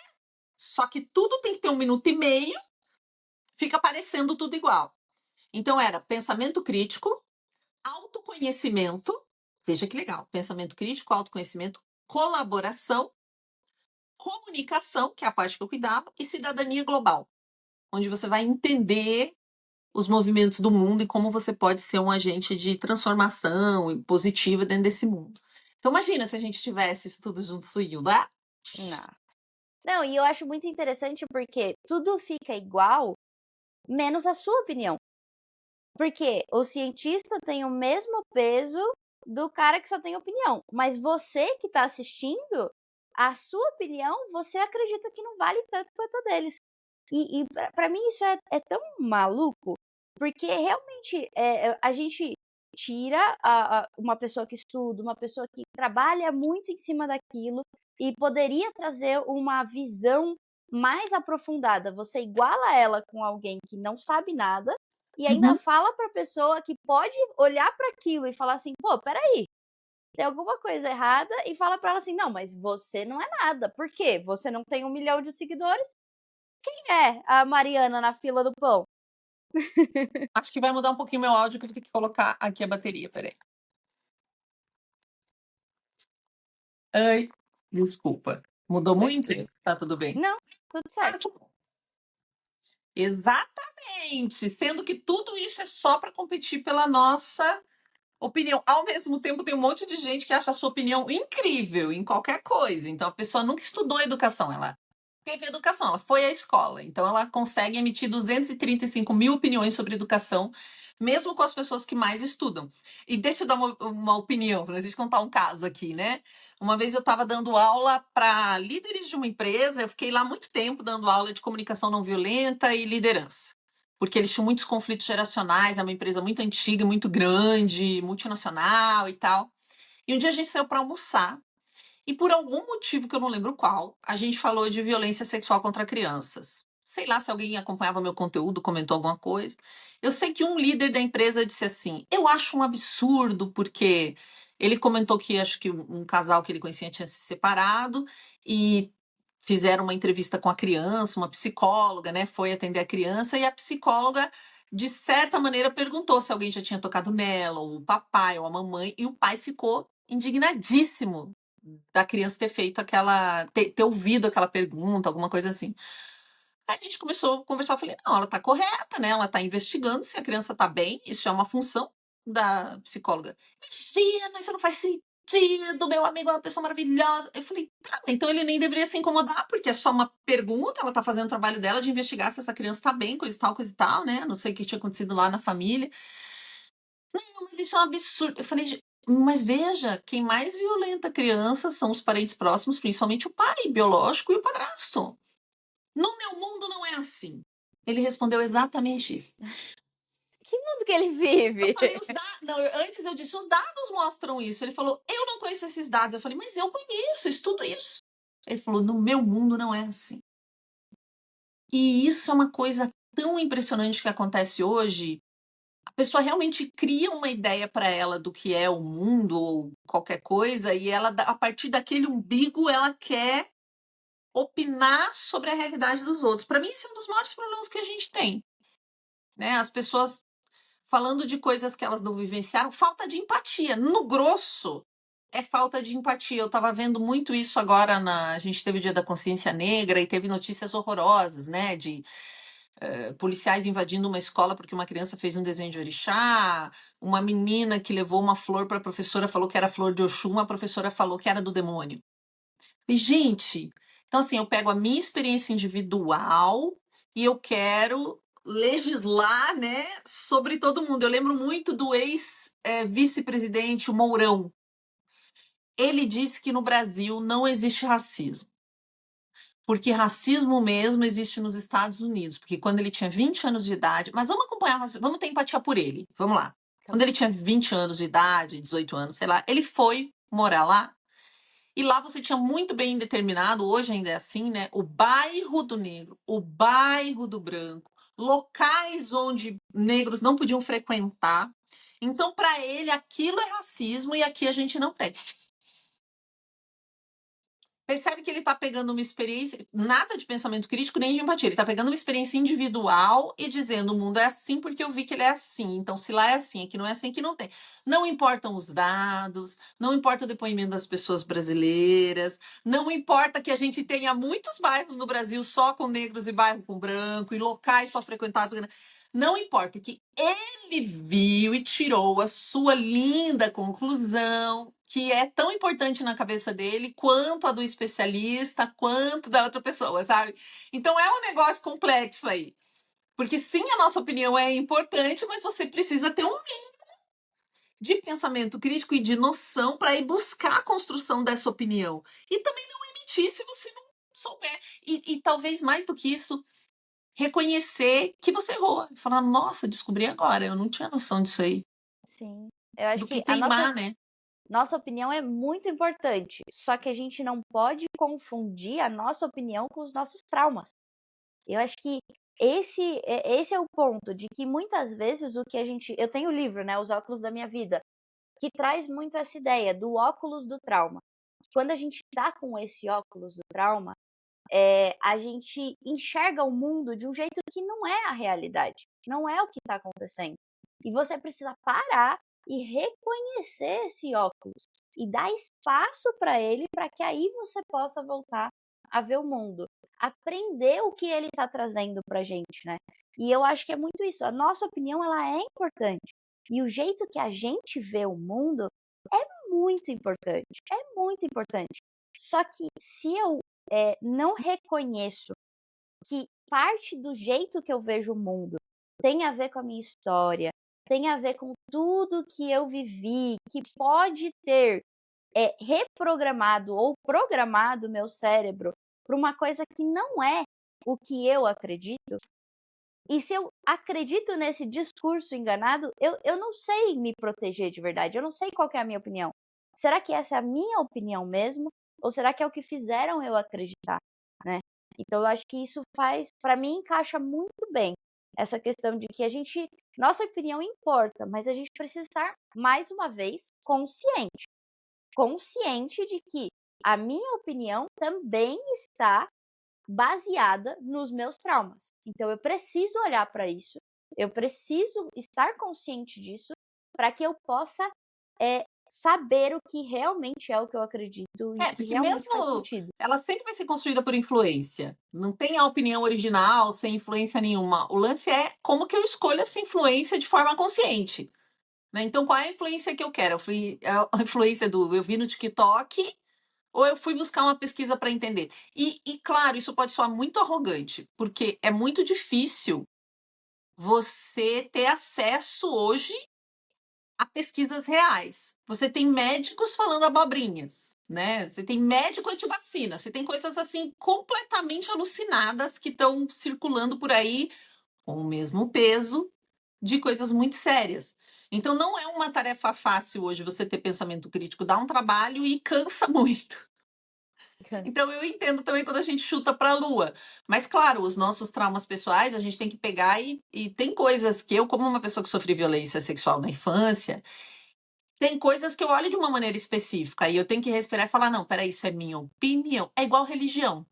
Só que tudo tem que ter 1 minuto e meio, fica parecendo tudo igual. Então era pensamento crítico, autoconhecimento, veja que legal, pensamento crítico, autoconhecimento, colaboração, comunicação, que é a parte que eu cuidava, e cidadania global, onde você vai entender os movimentos do mundo e como você pode ser um agente de transformação positiva dentro desse mundo. Então imagina se a gente tivesse isso tudo junto, né? Não. Não, e eu acho muito interessante porque tudo fica igual, menos a sua opinião. Porque o cientista tem o mesmo peso do cara que só tem opinião, mas você que está assistindo, a sua opinião, você acredita que não vale tanto quanto a deles. E para mim isso é tão maluco, porque realmente, a gente tira uma pessoa que estuda, uma pessoa que trabalha muito em cima daquilo e poderia trazer uma visão mais aprofundada. Você iguala ela com alguém que não sabe nada e ainda Uhum. fala para a pessoa que pode olhar para aquilo e falar assim: "Pô, espera aí, tem alguma coisa errada", e fala para ela assim: "Não, mas você não é nada. Por quê? Você não tem 1 milhão de seguidores? Quem é a Mariana na fila do pão?". Acho que vai mudar um pouquinho meu áudio, que eu vou ter que colocar aqui a bateria, peraí. Ai, desculpa. Mudou muito? Tranquilo. Tá tudo bem. Não, tudo Ah, certo. que bom. Exatamente, sendo que tudo isso é só para competir pela nossa opinião. Ao mesmo tempo, tem um monte de gente que acha a sua opinião incrível em qualquer coisa. Então, a pessoa nunca estudou educação, ela teve educação, ela foi à escola. Então, ela consegue emitir 235 mil opiniões sobre educação, mesmo com as pessoas que mais estudam. E deixa eu dar uma opinião, Francisco, contar um caso aqui, né? Uma vez eu estava dando aula para líderes de uma empresa, eu fiquei lá muito tempo dando aula de comunicação não violenta e liderança. Porque eles tinham muitos conflitos geracionais, é uma empresa muito antiga, muito grande, multinacional e tal. E um dia a gente saiu para almoçar e por algum motivo que eu não lembro qual, a gente falou de violência sexual contra crianças. Sei lá se alguém acompanhava meu conteúdo, comentou alguma coisa. Eu sei que um líder da empresa disse assim: "Eu acho um absurdo porque ele comentou que acho que um casal que ele conhecia tinha se separado e fizeram uma entrevista com a criança, uma psicóloga, né, foi atender a criança e a psicóloga, de certa maneira, perguntou se alguém já tinha tocado nela, ou o papai, ou a mamãe, e o pai ficou indignadíssimo da criança ter feito aquela, ter ouvido aquela pergunta, alguma coisa assim. Aí a gente começou a conversar, eu falei, não, ela tá correta, né? Ela tá investigando se a criança tá bem, isso é uma função da psicóloga. Imagina, isso não faz sentido, meu amigo é uma pessoa maravilhosa. Eu falei, tá, então ele nem deveria se incomodar, porque é só uma pergunta, ela tá fazendo o trabalho dela de investigar se essa criança tá bem, coisa e tal, né? Não sei o que tinha acontecido lá na família. Não, mas isso é um absurdo. Eu falei, mas veja, quem mais violenta a criança são os parentes próximos, principalmente o pai biológico e o padrasto. No meu mundo não é assim. Ele respondeu exatamente isso. Que mundo que ele Eu vive? falei, os dados. Não, antes eu disse, os dados mostram isso. Ele falou, eu não conheço esses dados. Eu falei, mas eu conheço, estudo isso. Ele falou, no meu mundo não é assim. E isso é uma coisa tão impressionante que acontece hoje. A pessoa realmente cria uma ideia para ela do que é o mundo ou qualquer coisa, e ela, a partir daquele umbigo, ela quer opinar sobre a realidade dos outros. Para mim, esse é um dos maiores problemas que a gente tem, né? As pessoas falando de coisas que elas não vivenciaram, falta de empatia. No grosso, é falta de empatia. Eu estava vendo muito isso agora a gente teve o Dia da Consciência Negra e teve notícias horrorosas, né, de policiais invadindo uma escola porque uma criança fez um desenho de orixá, uma menina que levou uma flor para a professora, falou que era flor de Oxum, a professora falou que era do demônio. E, gente, então assim, eu pego a minha experiência individual e eu quero legislar, né, sobre todo mundo. Eu lembro muito do ex-vice-presidente, o Mourão. Ele disse que no Brasil não existe racismo. Porque racismo mesmo existe nos Estados Unidos, porque quando ele tinha 20 anos de idade, mas vamos acompanhar, vamos ter empatia por ele, vamos lá. Tá Quando bom. ele tinha 20 anos de idade, 18 anos, sei lá, ele foi morar lá, e lá você tinha muito bem determinado, hoje ainda é assim, né? O bairro do negro, o bairro do branco, locais onde negros não podiam frequentar. Então, para ele, aquilo é racismo e aqui a gente não tem. Percebe que ele está pegando uma experiência, nada de pensamento crítico nem de empatia. Ele está pegando uma experiência individual e dizendo: o mundo é assim porque eu vi que ele é assim. Então, se lá é assim, aqui não é assim, aqui não tem. Não importam os dados, não importa o depoimento das pessoas brasileiras, não importa que a gente tenha muitos bairros no Brasil só com negros e bairro com branco, e locais só frequentados. Não importa, porque ele viu e tirou a sua linda conclusão, que é tão importante na cabeça dele quanto a do especialista, quanto da outra pessoa, sabe? Então é um negócio complexo aí. Porque sim, a nossa opinião é importante, mas você precisa ter um de pensamento crítico e de noção para ir buscar a construção dessa opinião. E também não emitir se você não souber. E talvez mais do que isso, reconhecer que você errou. Falar: nossa, descobri agora, eu não tinha noção disso aí. Sim. Eu acho Do que que a teimar, né? nossa opinião é muito importante, só que a gente não pode confundir a nossa opinião com os nossos traumas. Eu acho que esse é o ponto, de que muitas vezes o que a gente eu tenho o livro, né, Os Óculos da Minha Vida, que traz muito essa ideia do óculos do trauma. Quando a gente tá com esse óculos do trauma, a gente enxerga o mundo de um jeito que não é a realidade, não é o que está acontecendo. E você precisa parar e reconhecer esse óculos e dar espaço para ele, para que aí você possa voltar a ver o mundo, aprender o que ele está trazendo para gente, né? E eu acho que é muito isso. A nossa opinião ela é importante e o jeito que a gente vê o mundo é muito importante, é muito importante. Só que se eu não reconheço que parte do jeito que eu vejo o mundo tem a ver com a minha história, tem a ver com tudo que eu vivi, que pode ter reprogramado ou programado meu cérebro para uma coisa que não é o que eu acredito. E se eu acredito nesse discurso enganado, eu não sei me proteger de verdade, eu não sei qual que é a minha opinião. Será que essa é a minha opinião mesmo? Ou será que é o que fizeram eu acreditar, né? Então eu acho que isso faz, para mim, encaixa muito bem essa questão de que nossa opinião importa, mas a gente precisa estar, mais uma vez, consciente de que a minha opinião também está baseada nos meus traumas. Então eu preciso olhar para isso, eu preciso estar consciente disso para que eu possa saber o que realmente é o que eu acredito e que Porque realmente faz mesmo sentido. ela sempre vai ser construída por influência. Não tem a opinião original sem influência nenhuma. O lance é como que eu escolho essa influência de forma consciente, né? Então, qual é a influência que eu quero? A influência do eu vi no TikTok ou eu fui buscar uma pesquisa para entender? Claro, isso pode soar muito arrogante, porque é muito difícil você ter acesso hoje a pesquisas reais. Você tem médicos falando abobrinhas, né? Você tem médico antivacina, você tem coisas assim completamente alucinadas que estão circulando por aí com o mesmo peso de coisas muito sérias. Então não é uma tarefa fácil hoje você ter pensamento crítico, dá um trabalho e cansa muito. Então eu entendo também quando a gente chuta para a lua. Mas claro, os nossos traumas pessoais, a gente tem que pegar e tem coisas que eu, como uma pessoa que sofri violência sexual na infância, tem coisas que eu olho de uma maneira específica e eu tenho que respirar e falar: não, peraí, isso é minha opinião. É igual religião.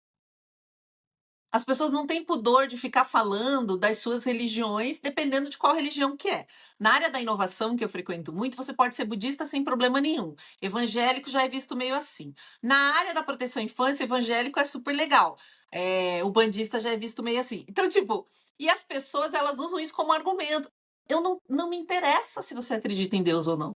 As pessoas não têm pudor de ficar falando das suas religiões, dependendo de qual religião que é. Na área da inovação, que eu frequento muito, você pode ser budista sem problema nenhum. Evangélico já é visto meio assim. Na área da proteção à infância, evangélico é super legal. O bandista já é visto meio assim. Então, tipo, e as pessoas, elas usam isso como argumento. Eu não me interessa se você acredita em Deus ou não.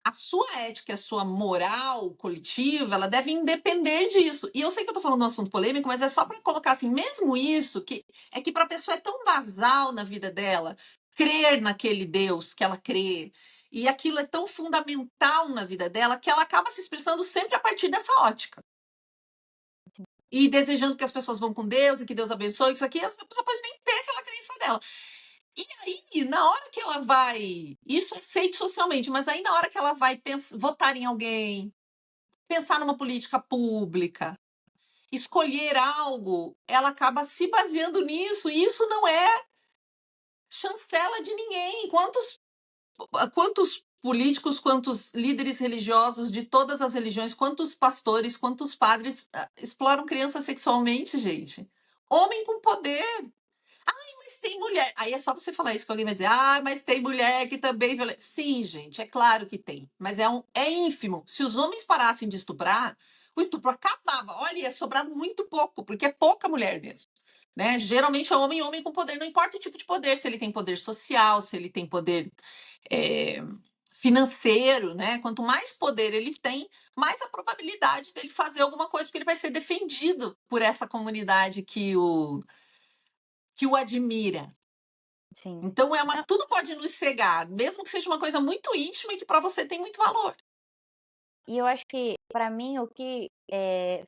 A sua ética, a sua moral coletiva, ela deve independer disso. E eu sei que eu tô falando de um assunto polêmico, mas é só para colocar assim, mesmo isso, que para a pessoa é tão basal na vida dela, crer naquele Deus que ela crê, e aquilo é tão fundamental na vida dela, que ela acaba se expressando sempre a partir dessa ótica. e desejando que as pessoas vão com Deus e que Deus abençoe, isso aqui, a pessoa pode nem ter aquela crença dela. E aí, na hora que ela vai. Isso é aceito socialmente, mas aí na hora que ela vai votar em alguém, pensar numa política pública, escolher algo, ela acaba se baseando nisso, e isso não é chancela de ninguém. Quantos políticos, quantos líderes religiosos de todas as religiões, quantos pastores, quantos padres exploram crianças sexualmente, gente? Homem com poder. Mas tem mulher. Aí é só você falar isso que alguém vai dizer, mas tem mulher que também violenta. Sim, gente, é claro que tem. Mas é ínfimo. Se os homens parassem de estuprar, o estupro acabava. Olha, ia sobrar muito pouco, porque é pouca mulher mesmo. Né? Geralmente é homem com poder, não importa o tipo de poder, se ele tem poder social, se ele tem poder é, financeiro, né? Quanto mais poder ele tem, mais a probabilidade dele fazer alguma coisa, porque ele vai ser defendido por essa comunidade que o admira. Sim. Então tudo pode nos cegar, mesmo que seja uma coisa muito íntima e que para você tem muito valor. E eu acho que, para mim, o que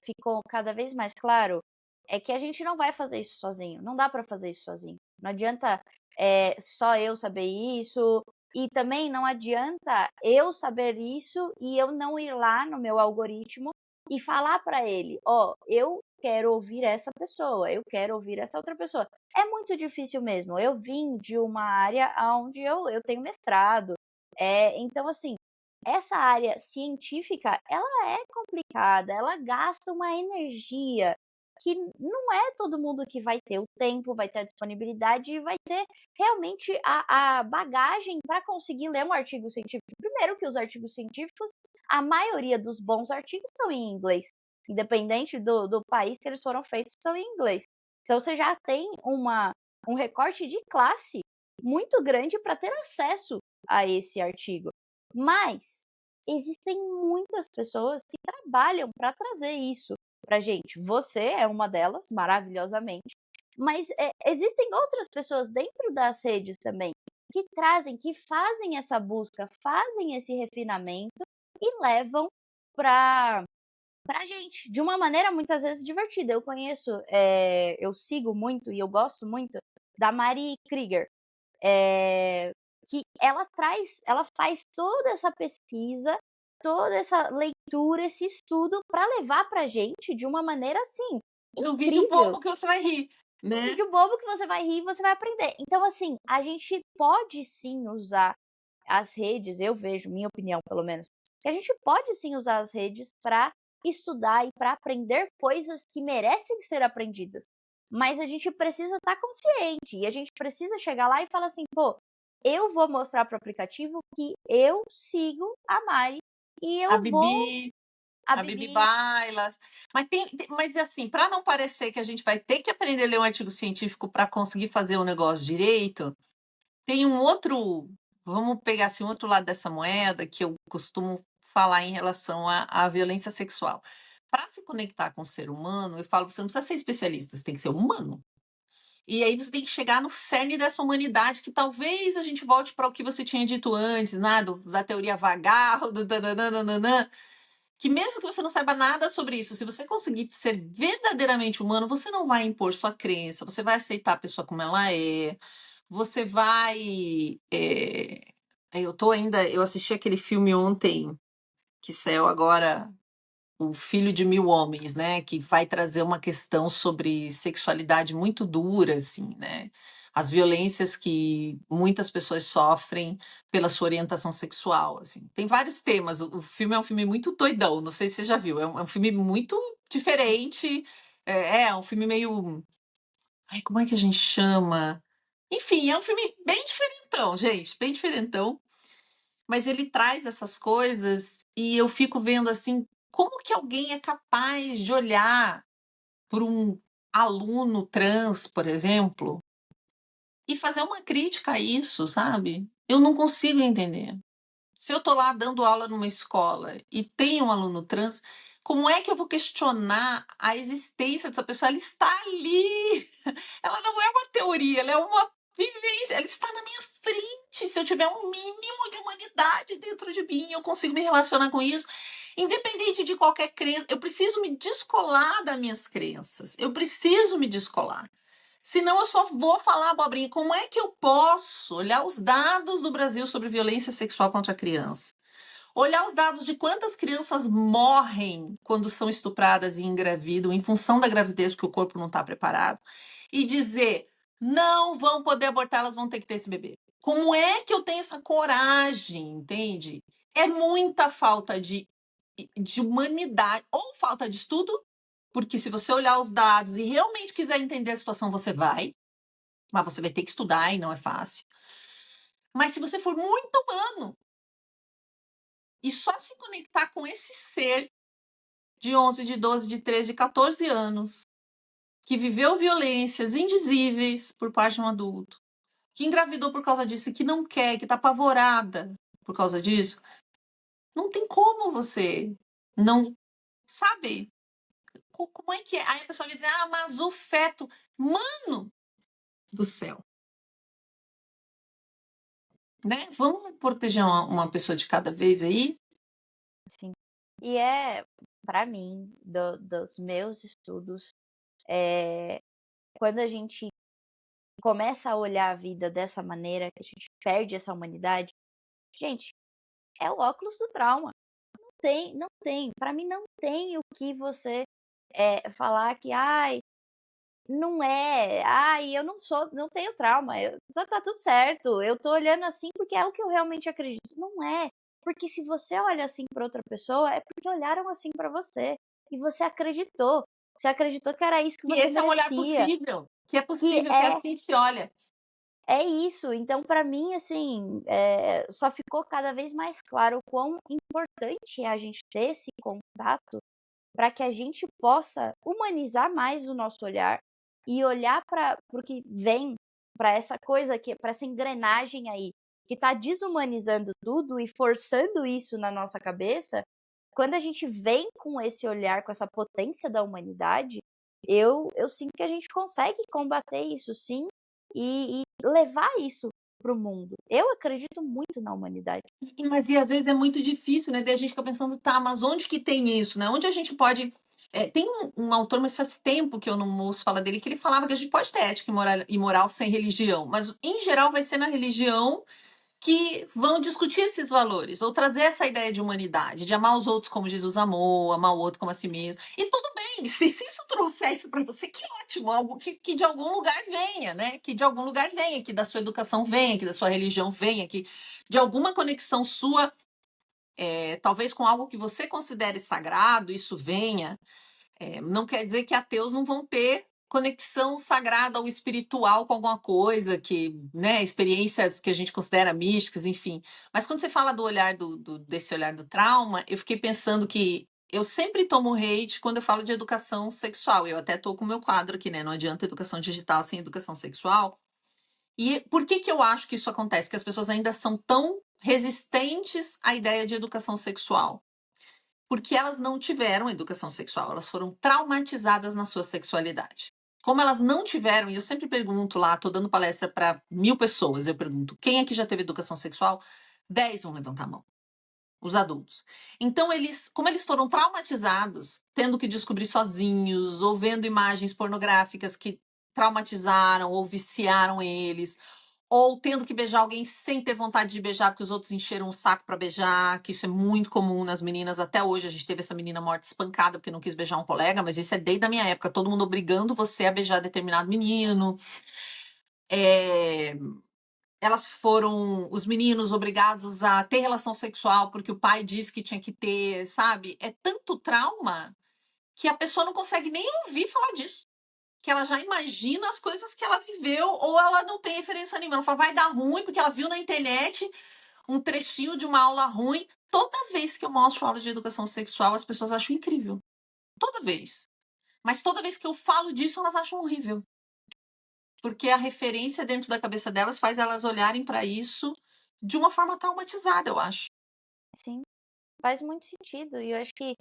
ficou cada vez mais claro é que a gente não vai fazer isso sozinho. Não dá para fazer isso sozinho. Não adianta só eu saber isso. E também não adianta eu saber isso e eu não ir lá no meu algoritmo e falar para ele: ó, eu quero ouvir essa pessoa, eu quero ouvir essa outra pessoa. É muito difícil mesmo. Eu vim de uma área onde eu tenho mestrado. Então, assim, essa área científica, ela é complicada, ela gasta uma energia que não é todo mundo que vai ter o tempo, vai ter a disponibilidade e vai ter realmente a bagagem para conseguir ler um artigo científico. Primeiro que os artigos científicos, a maioria dos bons artigos são em inglês, independente do país que eles foram feitos, são em inglês. Então você já tem um recorte de classe muito grande para ter acesso a esse artigo. Mas existem muitas pessoas que trabalham para trazer isso pra gente. Você é uma delas, maravilhosamente, mas existem outras pessoas dentro das redes também que trazem, que fazem essa busca, fazem esse refinamento e levam para pra gente, de uma maneira muitas vezes divertida. Eu conheço, eu sigo muito e eu gosto muito da Mari Krieger. Que ela faz toda essa pesquisa, toda essa leitura, esse estudo para levar pra gente de uma maneira, assim, Um vídeo incrível. bobo que você vai rir, Um né? vídeo bobo que você vai rir e você vai aprender. Então, assim, a gente pode sim usar as redes, eu vejo, minha opinião pelo menos, que a gente pode sim usar as redes para estudar e para aprender coisas que merecem ser aprendidas. Mas a gente precisa estar consciente e a gente precisa chegar lá e falar assim, pô, eu vou mostrar para o aplicativo que eu sigo a Mari e A eu vou Bibi, a a Bibi Bibi. Bailas. Mas assim, para não parecer que a gente vai ter que aprender a ler um artigo científico para conseguir fazer o negócio direito, tem um outro, vamos pegar assim, um outro lado dessa moeda que eu costumo falar em relação à violência sexual. Para se conectar com o ser humano, eu falo, você não precisa ser especialista, você tem que ser humano. E aí você tem que chegar no cerne dessa humanidade, que talvez a gente volte para o que você tinha dito antes, né, da teoria vagal, do dananana, que mesmo que você não saiba nada sobre isso, se você conseguir ser verdadeiramente humano, você não vai impor sua crença, você vai aceitar a pessoa como ela é, você vai. Eu assisti aquele filme ontem, que saiu agora, O Filho de Mil Homens, né? Que vai trazer uma questão sobre sexualidade muito dura, assim, né? As violências que muitas pessoas sofrem pela sua orientação sexual, assim. Tem vários temas. O filme é um filme muito doidão, não sei se você já viu. É um filme muito diferente. É um filme meio. Ai, como é que a gente chama? Enfim, é um filme bem diferentão, gente, bem diferentão. Mas ele traz essas coisas e eu fico vendo assim, como que alguém é capaz de olhar para um aluno trans, por exemplo, e fazer uma crítica a isso, sabe? Eu não consigo entender. Se eu estou lá dando aula numa escola e tem um aluno trans, como é que eu vou questionar a existência dessa pessoa? Ela está ali. Ela não é uma teoria, ela é uma vivência. Ela está na minha frente. Se eu tiver um mínimo de humanidade dentro de mim, eu consigo me relacionar com isso. Independente de qualquer crença, eu preciso me descolar das minhas crenças. Eu preciso me descolar. Senão eu só vou falar abobrinha. Como é que eu posso olhar os dados do Brasil sobre violência sexual contra a criança? Olhar os dados de quantas crianças morrem quando são estupradas e engravidam em função da gravidez, porque o corpo não está preparado, e dizer, não vão poder abortar, elas vão ter que ter esse bebê. Como é que eu tenho essa coragem, entende? É muita falta de humanidade, ou falta de estudo, porque se você olhar os dados e realmente quiser entender a situação, você vai, mas você vai ter que estudar e não é fácil. Mas se você for muito humano e só se conectar com esse ser de 11, de 12, de 13, de 14 anos, que viveu violências indizíveis por parte de um adulto, que engravidou por causa disso e que não quer, que está apavorada por causa disso, não tem como você não, sabe? Como é que é? Aí a pessoa vai dizer, ah, mas o feto, mano do céu, né? Vamos proteger uma pessoa de cada vez aí? Sim. E para mim, dos meus estudos, quando a gente começa a olhar a vida dessa maneira, que a gente perde essa humanidade, gente, é o óculos do trauma. Não tem. Para mim não tem o que você falar que, ai, não é, ai, eu não tenho trauma, tá tudo certo, eu tô olhando assim porque é o que eu realmente acredito. Não é, porque se você olha assim para outra pessoa, é porque olharam assim para você e você acreditou que era isso que Que você esse é um olhar merecia, que possível, que assim se olha. é isso. Então para mim, assim, só ficou cada vez mais claro o quão importante é a gente ter esse contato para que a gente possa humanizar mais o nosso olhar e olhar para o que vem, para essa coisa que, para essa engrenagem aí, que está desumanizando tudo e forçando isso na nossa cabeça. Quando a gente vem com esse olhar, com essa potência da humanidade, eu sinto que a gente consegue combater isso sim e levar isso para o mundo. Eu acredito muito na humanidade. Mas às vezes é muito difícil, né? Daí a gente fica pensando, tá, mas onde que tem isso, né? Onde a gente pode. Tem um autor, mas faz tempo que eu não ouço falar dele, que ele falava que a gente pode ter ética e moral sem religião, mas em geral vai ser na religião que vão discutir esses valores, ou trazer essa ideia de humanidade, de amar os outros como Jesus amou, amar o outro como a si mesmo. E tudo bem, se isso trouxer isso para você, que ótimo, algo que de algum lugar venha, né? Que de algum lugar venha, que da sua educação venha, que da sua religião venha, que de alguma conexão sua, talvez com algo que você considere sagrado, isso venha. Não quer dizer que ateus não vão ter conexão sagrada ou espiritual com alguma coisa, que, né, experiências que a gente considera místicas, enfim. Mas quando você fala do olhar desse olhar do trauma, eu fiquei pensando que eu sempre tomo hate quando eu falo de educação sexual. Eu até estou com o meu quadro aqui, né? Não adianta educação digital sem educação sexual. E por que que eu acho que isso acontece? Que as pessoas ainda são tão resistentes à ideia de educação sexual? Porque elas não tiveram educação sexual, elas foram traumatizadas na sua sexualidade. Como elas não tiveram, e eu sempre pergunto lá, estou dando palestra para 1.000 pessoas, eu pergunto, quem aqui já teve educação sexual? 10 vão levantar a mão, os adultos. Então, como eles foram traumatizados, tendo que descobrir sozinhos, ou vendo imagens pornográficas que traumatizaram ou viciaram eles, ou tendo que beijar alguém sem ter vontade de beijar, porque os outros encheram o saco para beijar, que isso é muito comum nas meninas até hoje. A gente teve essa menina morta espancada porque não quis beijar um colega, mas isso é desde a minha época, todo mundo obrigando você a beijar determinado menino. Elas foram, os meninos, obrigados a ter relação sexual porque o pai disse que tinha que ter, sabe? É tanto trauma que a pessoa não consegue nem ouvir falar disso. Que ela já imagina as coisas que ela viveu, ou ela não tem referência nenhuma. Ela fala, vai dar ruim, porque ela viu na internet um trechinho de uma aula ruim. Toda vez que eu mostro aula de educação sexual, as pessoas acham incrível. Toda vez. Mas toda vez que eu falo disso, elas acham horrível. Porque a referência dentro da cabeça delas faz elas olharem para isso de uma forma traumatizada, eu acho. Sim. Faz muito sentido. E eu acho que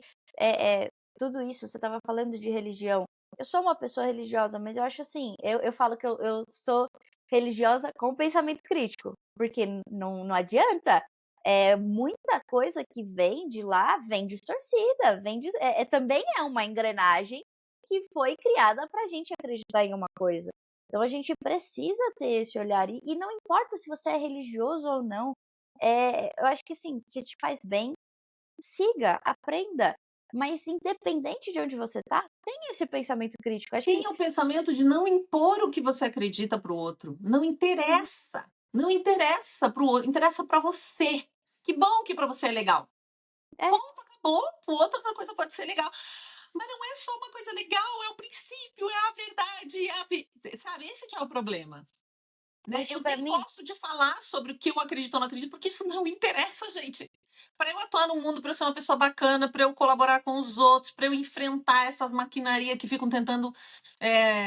tudo isso, você estava falando de religião. Eu sou uma pessoa religiosa, mas eu acho assim, eu falo que eu sou religiosa com pensamento crítico. Porque não adianta Muita coisa que vem de lá vem distorcida, também é uma engrenagem que foi criada para a gente acreditar em uma coisa. Então a gente precisa ter esse olhar e não importa se você é religioso ou não, eu acho que sim, se te faz bem, siga, aprenda, mas independente de onde você tá, tenha esse pensamento crítico. Acho que Tenha o pensamento de não impor o que você acredita para o outro. Não sim, interessa. Não interessa para o outro, interessa para você. Que bom que para você é legal. é, Ponto, acabou. Para o outro, outra coisa pode ser legal. Mas não é só uma coisa legal, é o princípio, é a verdade, sabe? Esse que é o problema. Né? acho Eu que pra nem mim gosto de falar sobre o que eu acredito ou não acredito, porque isso não interessa, gente. Para eu atuar no mundo, para eu ser uma pessoa bacana, para eu colaborar com os outros, para eu enfrentar essas maquinarias que ficam tentando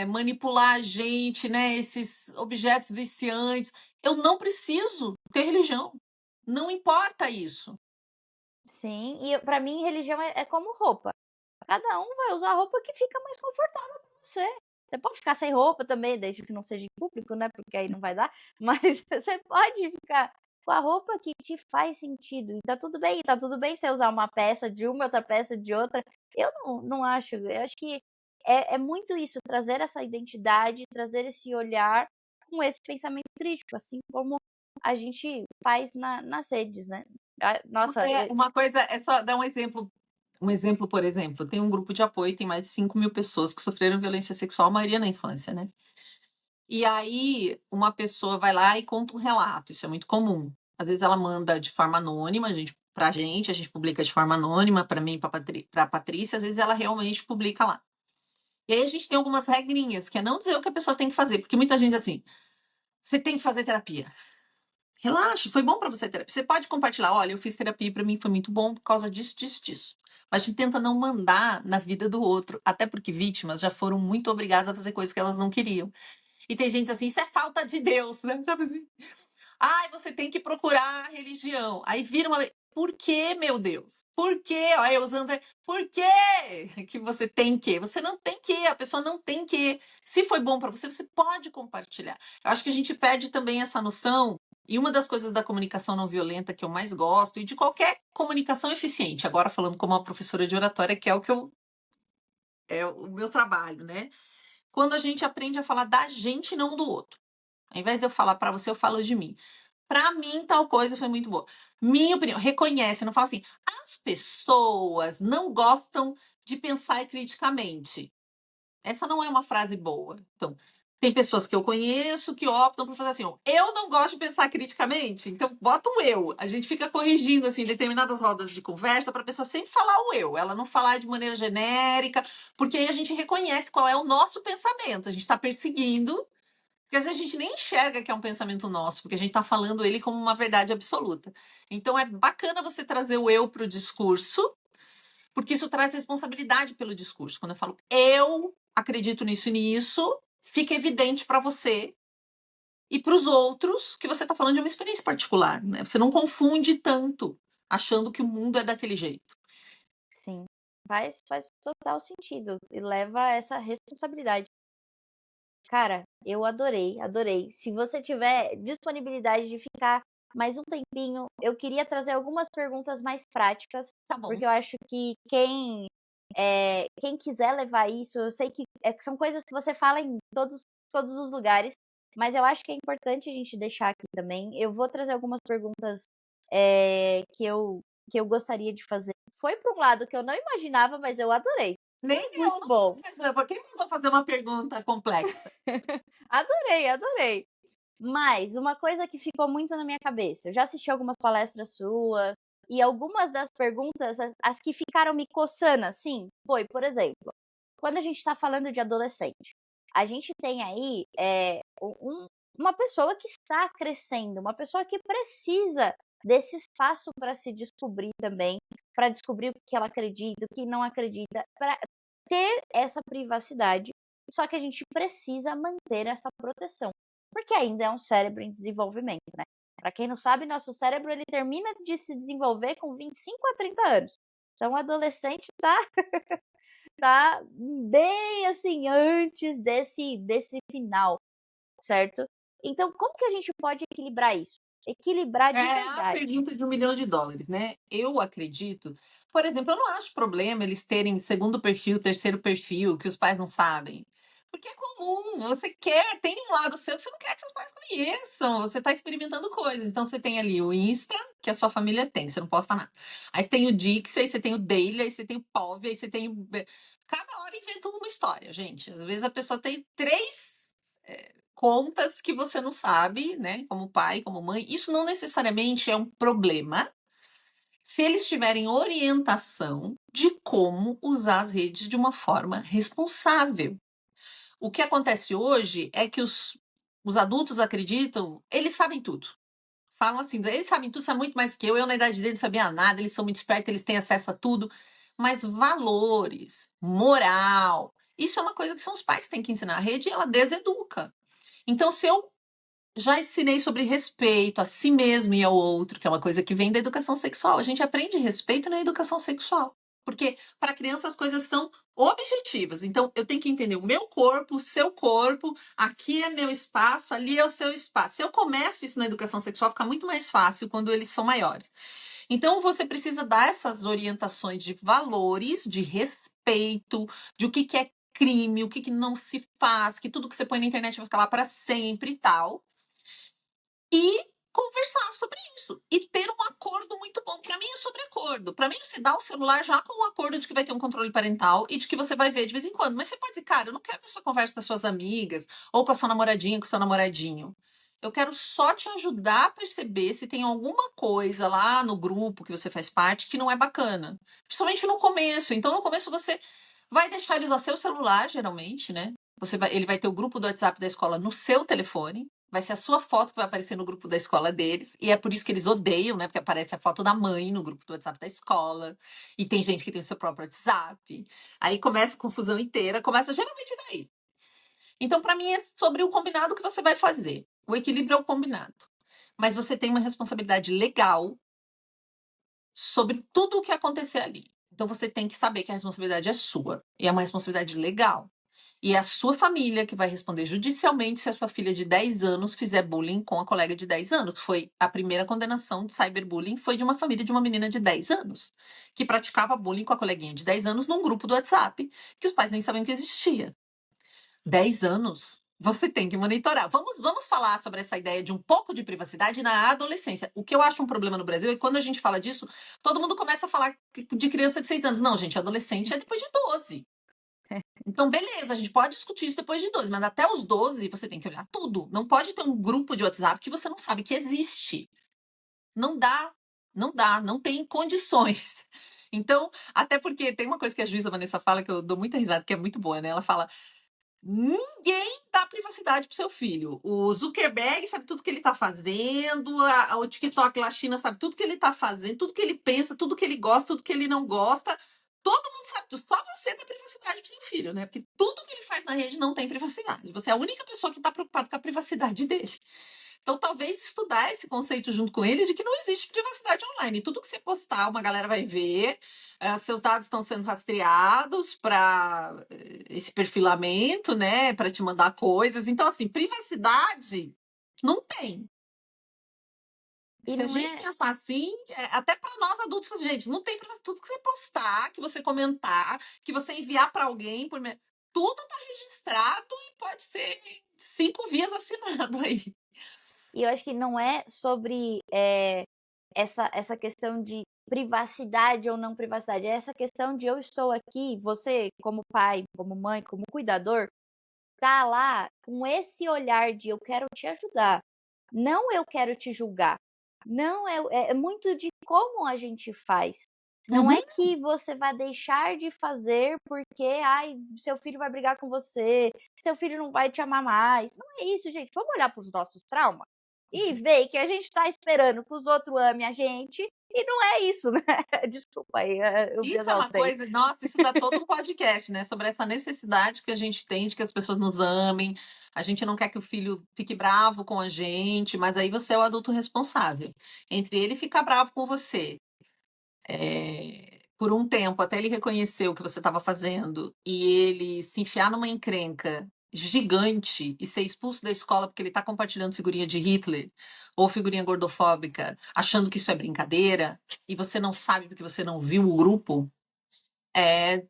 manipular a gente, né? Esses objetos viciantes, eu não preciso ter religião. Não importa isso. sim, e pra mim religião é como roupa. Cada um vai usar a roupa que fica mais confortável pra você. Você pode ficar sem roupa também, desde que não seja em público, né, porque aí não vai dar, mas você pode ficar com a roupa que te faz sentido e tá tudo bem você usar uma peça de uma, outra peça de outra. Eu não acho, eu acho que é muito isso, trazer essa identidade, trazer esse olhar com esse pensamento crítico, assim como a gente faz nas redes, né. Nossa, Uma coisa, é só dar um exemplo. Um exemplo, por exemplo, tem um grupo de apoio, tem mais de 5.000 pessoas que sofreram violência sexual, a maioria na infância, né? E aí, uma pessoa vai lá e conta um relato, isso é muito comum. Às vezes ela manda de forma anônima, a gente publica de forma anônima, para mim, para Patrícia, às vezes ela realmente publica lá. E aí a gente tem algumas regrinhas, que é não dizer o que a pessoa tem que fazer, porque muita gente diz assim, você tem que fazer terapia. Relaxa, foi bom para você terapia. Você pode compartilhar, olha, eu fiz terapia e para mim foi muito bom por causa disso, disso, disso. Mas a gente tenta não mandar na vida do outro, até porque vítimas já foram muito obrigadas a fazer coisas que elas não queriam. E tem gente assim, isso é falta de Deus, né? Sabe assim? Ai, você tem que procurar a religião. Aí vira uma. Por que, meu Deus? Por que? Aí usando. Por que você tem que? Você não tem que, a pessoa não tem que. Se foi bom para você, você pode compartilhar. Eu acho que a gente perde também essa noção. E uma das coisas da comunicação não violenta que eu mais gosto, e de qualquer comunicação eficiente, agora falando como uma professora de oratória, que é é o meu trabalho, né? Quando a gente aprende a falar da gente e não do outro. Ao invés de eu falar para você, eu falo de mim. Para mim, tal coisa foi muito boa. Minha opinião, reconhece, não fala assim. As pessoas não gostam de pensar criticamente. Essa não é uma frase boa. Então, tem pessoas que eu conheço que optam por fazer assim, ó, eu não gosto de pensar criticamente, então bota o eu. A gente fica corrigindo assim determinadas rodas de conversa para a pessoa sempre falar o eu, ela não falar de maneira genérica, porque aí a gente reconhece qual é o nosso pensamento. A gente está perseguindo porque às vezes a gente nem enxerga que é um pensamento nosso, porque a gente está falando ele como uma verdade absoluta. Então é bacana você trazer o eu para o discurso, porque isso traz responsabilidade pelo discurso. Quando eu falo eu acredito nisso e nisso, fica evidente para você e para os outros que você está falando de uma experiência particular. Né? Você não confunde tanto, achando que o mundo é daquele jeito. sim, faz total sentido e leva essa responsabilidade. Cara, eu adorei, adorei. Se você tiver disponibilidade de ficar mais um tempinho, eu queria trazer algumas perguntas mais práticas, Tá bom. porque eu acho que quem quiser levar isso, eu sei que são coisas que você fala em todos os lugares, mas eu acho que é importante a gente deixar aqui também. Eu vou trazer algumas perguntas que eu gostaria de fazer. Foi para um lado que eu não imaginava, mas eu adorei. Nem Foi eu, muito não bom. imaginava. Quem mandou fazer uma pergunta complexa? Adorei, adorei. Mas uma coisa que ficou muito na minha cabeça, eu já assisti algumas palestras suas, e algumas das perguntas, as que ficaram me coçando, assim, foi, por exemplo, quando a gente está falando de adolescente, a gente tem aí uma pessoa que está crescendo, uma pessoa que precisa desse espaço para se descobrir também, para descobrir o que ela acredita, o que não acredita, para ter essa privacidade. Só que a gente precisa manter essa proteção, porque ainda é um cérebro em desenvolvimento, né? Para quem não sabe, nosso cérebro ele termina de se desenvolver com 25 a 30 anos. Então, o adolescente tá bem assim antes desse final, certo? Então, como que a gente pode equilibrar isso? Equilibrar de É a verdade. pergunta de US$ 1.000.000, né. Eu acredito, por exemplo, eu não acho problema eles terem segundo perfil, terceiro perfil, que os pais não sabem, porque é comum, você quer tem um lado seu que você não quer que seus pais conheçam, você está experimentando coisas, então você tem ali o Insta, que a sua família tem, você não posta nada. Aí você tem o Dix, aí você tem o Daily, aí você tem o Pov, aí você tem o cada hora inventa uma história, gente. Às vezes a pessoa tem 3 contas que você não sabe, né, como pai, como mãe. Isso não necessariamente é um problema, se eles tiverem orientação de como usar as redes de uma forma responsável. O que acontece hoje é que os adultos acreditam, eles sabem tudo. Falam assim, eles sabem tudo, sabem muito mais que eu na idade deles não sabia nada, eles são muito espertos, eles têm acesso a tudo. Mas valores, moral, isso é uma coisa que são os pais que têm que ensinar. A rede, ela deseduca. Então, se eu já ensinei sobre respeito a si mesmo e ao outro, que é uma coisa que vem da educação sexual. A gente aprende respeito na educação sexual. Porque para criança as coisas são objetivas. Então, eu tenho que entender o meu corpo, o seu corpo, aqui é meu espaço, ali é o seu espaço. Se eu começo isso na educação sexual, fica muito mais fácil quando eles são maiores. Então, você precisa dar essas orientações de valores, de respeito, de o que que é crime, o que que não se faz, que tudo que você põe na internet vai ficar lá para sempre e tal. E conversar sobre isso. E ter um acordo muito bom. Para mim é sobre acordo. Para mim, você dá o celular já com o acordo de que vai ter um controle parental e de que você vai ver de vez em quando. Mas você pode dizer, cara, eu não quero ver sua conversa com as suas amigas, ou com a sua namoradinha, com o seu namoradinho. Eu quero só te ajudar a perceber se tem alguma coisa lá no grupo que você faz parte que não é bacana. Principalmente no começo. Então, no começo, você vai deixar ele usar seu celular, geralmente, né? Ele vai ter o grupo do WhatsApp da escola no seu telefone. Vai ser a sua foto que vai aparecer no grupo da escola deles. E é por isso que eles odeiam, né? Porque aparece a foto da mãe no grupo do WhatsApp da escola. E tem gente que tem o seu próprio WhatsApp. Aí começa a confusão inteira. Começa geralmente daí. Então, para mim, é sobre o combinado que você vai fazer. O equilíbrio é o combinado. Mas você tem uma responsabilidade legal sobre tudo o que acontecer ali. Então, você tem que saber que a responsabilidade é sua. E é uma responsabilidade legal. E é a sua família que vai responder judicialmente se a sua filha de 10 anos fizer bullying com a colega de 10 anos. Foi a primeira condenação de cyberbullying, foi de uma família de uma menina de 10 anos, que praticava bullying com a coleguinha de 10 anos num grupo do WhatsApp, que os pais nem sabiam que existia. 10 anos. Você tem que monitorar. Vamos falar sobre essa ideia de um pouco de privacidade na adolescência. O que eu acho um problema no Brasil é que quando a gente fala disso, todo mundo começa a falar de criança de 6 anos. Não, gente, adolescente é depois de 12. Então, beleza, a gente pode discutir isso depois de 12, mas até os 12 você tem que olhar tudo. Não pode ter um grupo de WhatsApp que você não sabe que existe. Não dá, não dá, não tem condições. Então, até porque tem uma coisa que a juíza Vanessa fala que eu dou muita risada, que é muito boa, né? Ela fala: ninguém dá privacidade pro seu filho. O Zuckerberg sabe tudo que ele tá fazendo, o TikTok lá, a China sabe tudo que ele tá fazendo, tudo que ele pensa, tudo que ele gosta, tudo que ele não gosta. Todo mundo sabe tudo. Só você dá privacidade pro seu filho, né? Porque tudo que ele faz na rede não tem privacidade. Você é a única pessoa que tá preocupada com a privacidade dele. Então, talvez estudar esse conceito junto com ele de que não existe privacidade online. Tudo que você postar, uma galera vai ver. Seus dados estão sendo rastreados para esse perfilamento, né? Para te mandar coisas. Então, assim, privacidade não tem. E Se a não gente é. pensar assim, até para nós adultos, gente, não tem privacidade. Tudo que você postar, que você comentar, que você enviar para alguém, tudo está registrado e pode ser 5 vias assinado aí. E eu acho que não é sobre, essa questão de privacidade ou não privacidade, é essa questão de eu estou aqui, você como pai, como mãe, como cuidador, tá lá com esse olhar de eu quero te ajudar, não eu quero te julgar. Não, é muito de como a gente faz. Não Uhum. é que você vai deixar de fazer porque, ai, seu filho vai brigar com você, seu filho não vai te amar mais. Não é isso, gente. Vamos olhar para os nossos traumas e ver que a gente está esperando que os outros amem a gente e não é isso, né? Desculpa aí, eu me Isso é uma exaltei. coisa, nossa, isso dá todo um podcast, né? Sobre essa necessidade que a gente tem de que as pessoas nos amem. A gente não quer que o filho fique bravo com a gente, mas aí você é o adulto responsável. Entre ele ficar bravo com você, por um tempo, até ele reconhecer o que você estava fazendo, e ele se enfiar numa encrenca gigante e ser expulso da escola porque ele está compartilhando figurinha de Hitler ou figurinha gordofóbica, achando que isso é brincadeira, e você não sabe porque você não viu o grupo, é,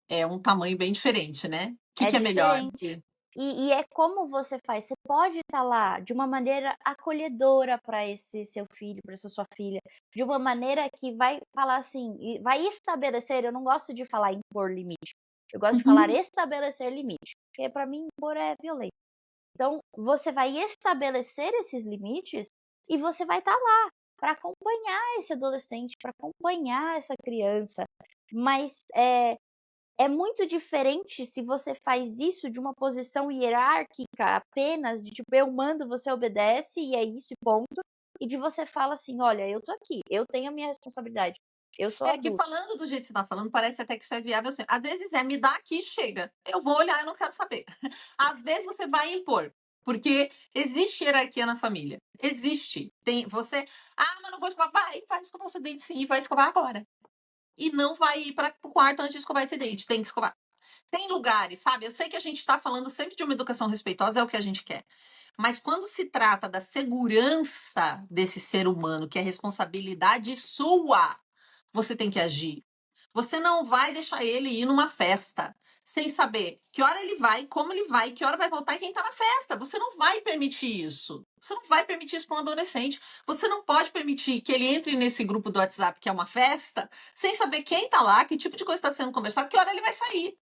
é um tamanho bem diferente, né? O É que é melhor? diferente. E é como você faz. Você pode estar lá de uma maneira acolhedora para esse seu filho, para essa sua filha, de uma maneira que vai falar assim, e vai estabelecer. Eu não gosto de falar impor limite. Eu gosto de falar Uhum. estabelecer limite, porque para mim impor é violento. Então, você vai estabelecer esses limites e você vai estar lá para acompanhar esse adolescente, para acompanhar essa criança. Mas é muito diferente se você faz isso de uma posição hierárquica apenas, de tipo, eu mando, você obedece e é isso e ponto. E de você fala assim, olha, eu tô aqui, eu tenho a minha responsabilidade, eu sou É que adulto. falando do jeito que você está falando, parece até que isso é viável assim. Às vezes é me dá aqui e chega. Eu vou olhar, eu não quero saber. Às vezes você vai impor, porque existe hierarquia na família. Existe. Tem você, mas não vou escovar. Vai escovar o seu dente sim, e vai escovar agora. E não vai ir para o quarto antes de escovar esse dente, tem que escovar. Tem lugares, sabe? Eu sei que a gente está falando sempre de uma educação respeitosa, é o que a gente quer. Mas quando se trata da segurança desse ser humano, que é responsabilidade sua, você tem que agir. Você não vai deixar ele ir numa festa sem saber que hora ele vai, como ele vai, que hora vai voltar e quem está na festa. Você não vai permitir isso. Você não vai permitir isso para um adolescente. Você não pode permitir que ele entre nesse grupo do WhatsApp que é uma festa sem saber quem está lá, que tipo de coisa está sendo conversado, que hora ele vai sair.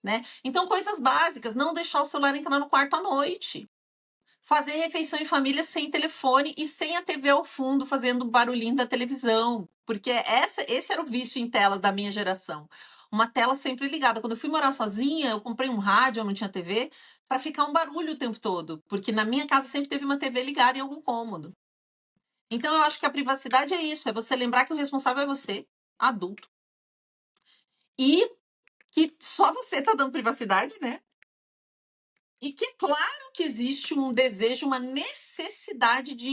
Né? Então, coisas básicas, não deixar o celular entrar no quarto à noite. Fazer refeição em família sem telefone e sem a TV ao fundo fazendo barulhinho da televisão. Porque esse era o vício em telas da minha geração. Uma tela sempre ligada. Quando eu fui morar sozinha, eu comprei um rádio, eu não tinha TV, para ficar um barulho o tempo todo. Porque na minha casa sempre teve uma TV ligada em algum cômodo. Então eu acho que a privacidade é isso, é você lembrar que o responsável é você, adulto. E que só você está dando privacidade, né? E que é claro que existe um desejo, uma necessidade de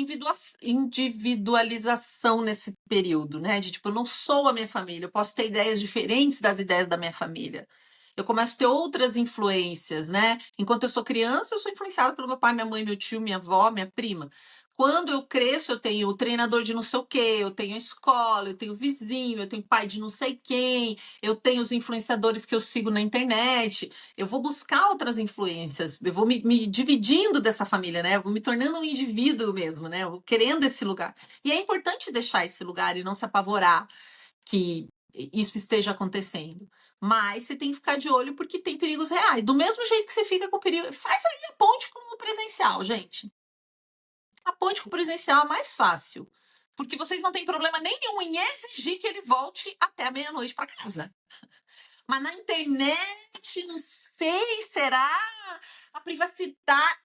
individualização nesse período, né? De tipo, eu não sou a minha família, eu posso ter ideias diferentes das ideias da minha família. Eu começo a ter outras influências, né? Enquanto eu sou criança, eu sou influenciada pelo meu pai, minha mãe, meu tio, minha avó, minha prima. Quando eu cresço, eu tenho o treinador de não sei o quê, eu tenho a escola, eu tenho o vizinho, eu tenho pai de não sei quem, eu tenho os influenciadores que eu sigo na internet. Eu vou buscar outras influências, eu vou me dividindo dessa família, né? Eu vou me tornando um indivíduo mesmo, né? Eu vou querendo esse lugar. E é importante deixar esse lugar e não se apavorar que isso esteja acontecendo. Mas você tem que ficar de olho porque tem perigos reais. Do mesmo jeito que você fica com perigo. Faz aí a ponte com o presencial, gente. A ponte com o presencial é mais fácil. Porque vocês não têm problema nenhum em exigir que ele volte até a meia-noite para casa. Mas na internet, não sei, será? A privacidade.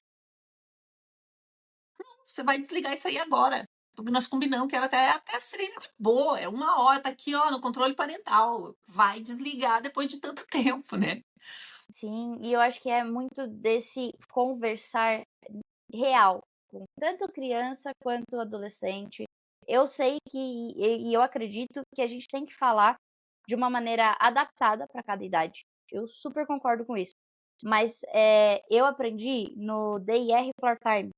Você vai desligar isso aí agora. Porque nós combinamos que era até as 3 de boa. É 1 hora, tá aqui, ó, no controle parental. Vai desligar depois de tanto tempo, né? Sim, e eu acho que é muito desse conversar real, com tanto criança quanto adolescente. Eu sei que, e eu acredito que a gente tem que falar de uma maneira adaptada para cada idade. Eu super concordo com isso. Mas eu aprendi no DIR Part-Time,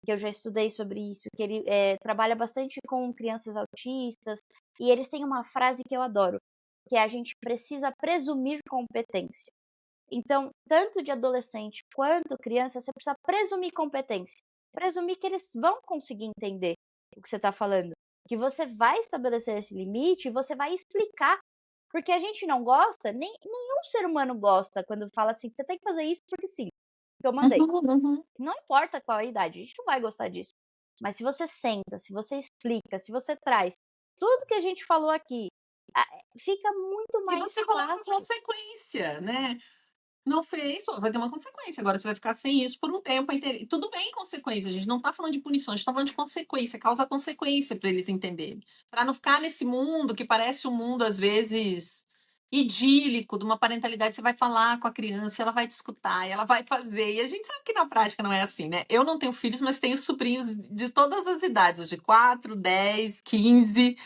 que eu já estudei sobre isso, que ele trabalha bastante com crianças autistas, e eles têm uma frase que eu adoro, que é a gente precisa presumir competência. Então, tanto de adolescente quanto criança, você precisa presumir competência. Presumir que eles vão conseguir entender o que você está falando. Que você vai estabelecer esse limite e você vai explicar. Porque a gente não gosta, nenhum ser humano gosta quando fala assim, você tem que fazer isso porque sim, que eu mandei. Uhum. Não importa qual a idade, a gente não vai gostar disso. Mas se você senta, se você explica, se você traz tudo que a gente falou aqui, fica muito E mais você coloca fácil. consequência, né? Não fez, vai ter uma consequência. Agora você vai ficar sem isso por um tempo. Tudo bem, consequência. A gente não está falando de punição, a gente está falando de consequência, causa consequência para eles entenderem. Para não ficar nesse mundo que parece um mundo, às vezes, idílico, de uma parentalidade. Você vai falar com a criança, ela vai te escutar, ela vai fazer. E a gente sabe que na prática não é assim, né? Eu não tenho filhos, mas tenho sobrinhos de todas as idades, de 4, 10, 15.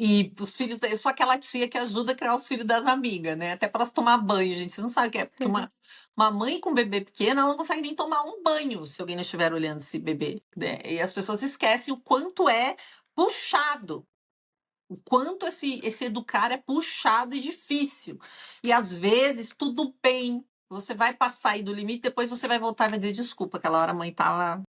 E os filhos eu sou aquela tia que ajuda a criar os filhos das amigas, né? Até para elas tomar banho, gente. Vocês não sabem o que é, porque uma mãe com bebê pequeno, ela não consegue nem tomar um banho se alguém não estiver olhando esse bebê, né? E as pessoas esquecem o quanto é puxado, o quanto esse educar é puxado e difícil. E às vezes, tudo bem, você vai passar aí do limite, depois você vai voltar e vai dizer desculpa, aquela hora a mãe estava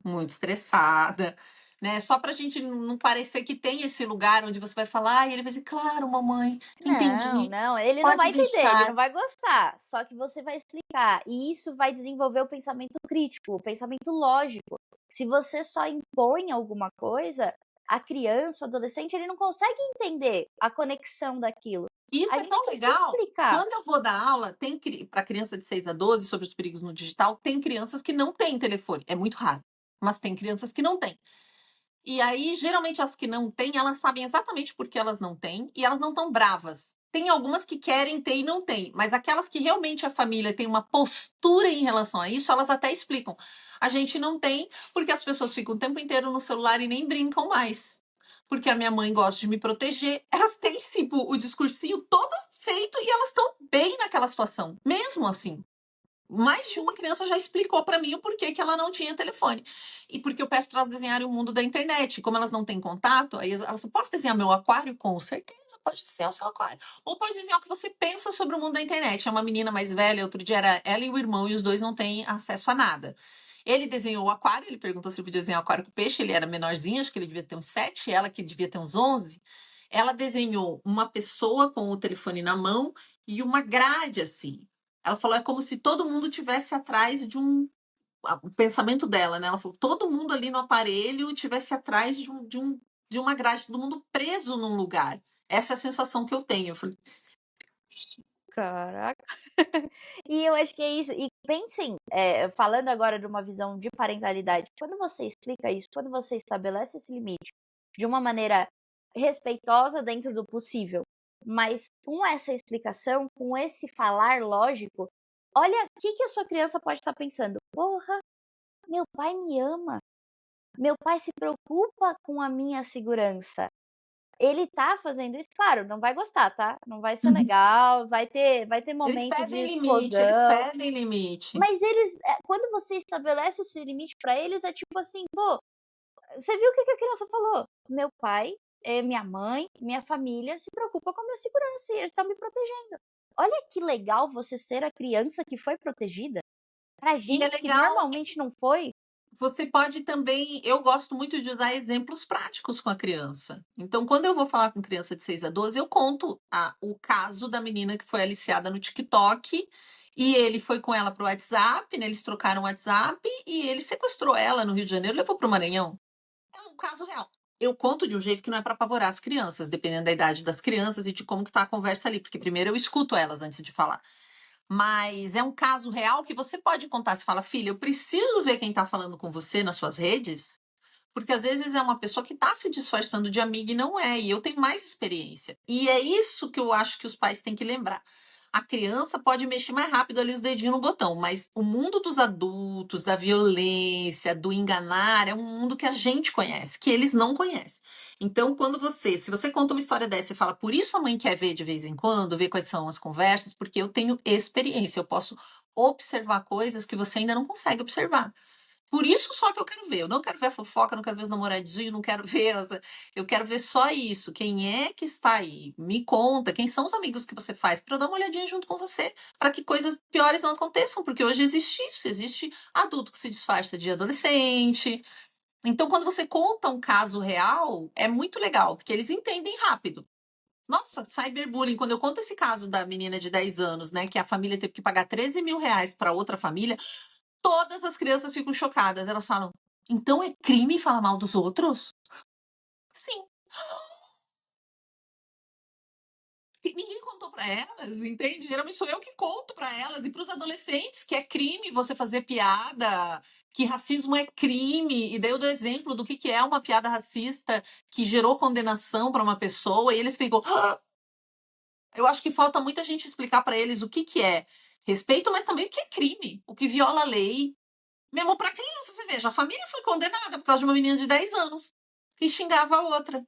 muito estressada, né? Só pra gente não parecer que tem esse lugar onde você vai falar, e ele vai dizer, claro, mamãe, Não, entendi, não, ele não pode vai entender, ele deixar. não vai gostar, só que você vai explicar, e isso vai desenvolver o pensamento crítico, o pensamento lógico. Se você só impõe alguma coisa, a criança, o adolescente, ele não consegue entender a conexão daquilo. E isso A é gente tão precisa legal. explicar. Quando eu vou dar aula, tem para criança de 6 a 12 sobre os perigos no digital, tem crianças que não têm telefone. É muito raro, mas tem crianças que não têm. E aí, geralmente, as que não têm, elas sabem exatamente por que elas não têm e elas não estão bravas. Tem algumas que querem ter e não têm, mas aquelas que realmente a família tem uma postura em relação a isso, elas até explicam. A gente não tem porque as pessoas ficam o tempo inteiro no celular e nem brincam mais. Porque a minha mãe gosta de me proteger. Elas têm sim o discursinho todo feito e elas estão bem naquela situação, mesmo assim. Mais de uma criança já explicou para mim o porquê que ela não tinha telefone. E porque eu peço para elas desenharem o mundo da internet. Como elas não têm contato, aí elas falam, posso desenhar meu aquário? Com certeza, pode desenhar o seu aquário. Ou pode desenhar o que você pensa sobre o mundo da internet. É uma menina mais velha, outro dia era ela e o irmão, e os dois não têm acesso a nada. Ele desenhou o aquário, ele perguntou se ele podia desenhar o aquário com peixe, ele era menorzinho, acho que ele devia ter uns 7, ela que devia ter uns 11. Ela desenhou uma pessoa com o telefone na mão e uma grade assim. Ela falou, é como se todo mundo tivesse atrás de o pensamento dela, né? Ela falou, todo mundo ali no aparelho tivesse atrás de uma grade, todo mundo preso num lugar. Essa é a sensação que eu tenho. Eu falei, Caraca. E eu acho que é isso. E pensem, falando agora de uma visão de parentalidade, quando você explica isso, quando você estabelece esse limite de uma maneira respeitosa dentro do possível, mas com essa explicação, com esse falar lógico, olha o que a sua criança pode estar pensando. Porra, meu pai me ama. Meu pai se preocupa com a minha segurança. Ele tá fazendo isso, claro, não vai gostar, tá? Não vai ser uhum. legal, vai ter momento de Eles explosão, pedem limite. mas eles, quando você estabelece esse limite pra eles, é tipo assim: "Pô, você viu o que a criança falou? Meu pai, minha mãe, minha família se preocupa com a minha segurança e eles estão me protegendo". Olha que legal você ser a criança que foi protegida. Pra E é gente que legal. normalmente não foi. Você pode também, eu gosto muito de usar exemplos práticos com a criança. Então, quando eu vou falar com criança de 6 a 12, eu conto o caso da menina que foi aliciada no TikTok e ele foi com ela para o WhatsApp, né? Eles trocaram o WhatsApp e ele sequestrou ela no Rio de Janeiro e levou para o Maranhão. É um caso real. Eu conto de um jeito que não é para apavorar as crianças, dependendo da idade das crianças e de como que tá a conversa ali, porque primeiro eu escuto elas antes de falar. Mas é um caso real que você pode contar. Você fala, filha, eu preciso ver quem está falando com você nas suas redes, porque às vezes é uma pessoa que está se disfarçando de amiga e não é, e eu tenho mais experiência. E é isso que eu acho que os pais têm que lembrar. A criança pode mexer mais rápido ali os dedinhos no botão, mas o mundo dos adultos, da violência, do enganar, é um mundo que a gente conhece, que eles não conhecem. Então, se você conta uma história dessa e fala, por isso a mãe quer ver de vez em quando, ver quais são as conversas, porque eu tenho experiência, eu posso observar coisas que você ainda não consegue observar. Por isso só que eu quero ver. Eu não quero ver a fofoca, não quero ver os namoradinhos, não quero ver. Eu quero ver só isso. Quem é que está aí? Me conta. Quem são os amigos que você faz? Para eu dar uma olhadinha junto com você. Para que coisas piores não aconteçam. Porque hoje existe isso. Existe adulto que se disfarça de adolescente. Então, quando você conta um caso real, é muito legal. Porque eles entendem rápido. Nossa, cyberbullying. Quando eu conto esse caso da menina de 10 anos, né? Que a família teve que pagar 13 mil reais para outra família. Todas as crianças ficam chocadas. Elas falam: então é crime falar mal dos outros? Sim. E ninguém contou para elas, entende? Geralmente sou eu que conto para elas e para os adolescentes que é crime você fazer piada, que racismo é crime. E daí eu dou exemplo do que é uma piada racista que gerou condenação para uma pessoa e eles ficam. "Ah!" Eu acho que falta muita gente explicar para eles o que é respeito, mas também o que é crime, o que viola a lei. Mesmo para criança, você veja, a família foi condenada por causa de uma menina de 10 anos que xingava a outra.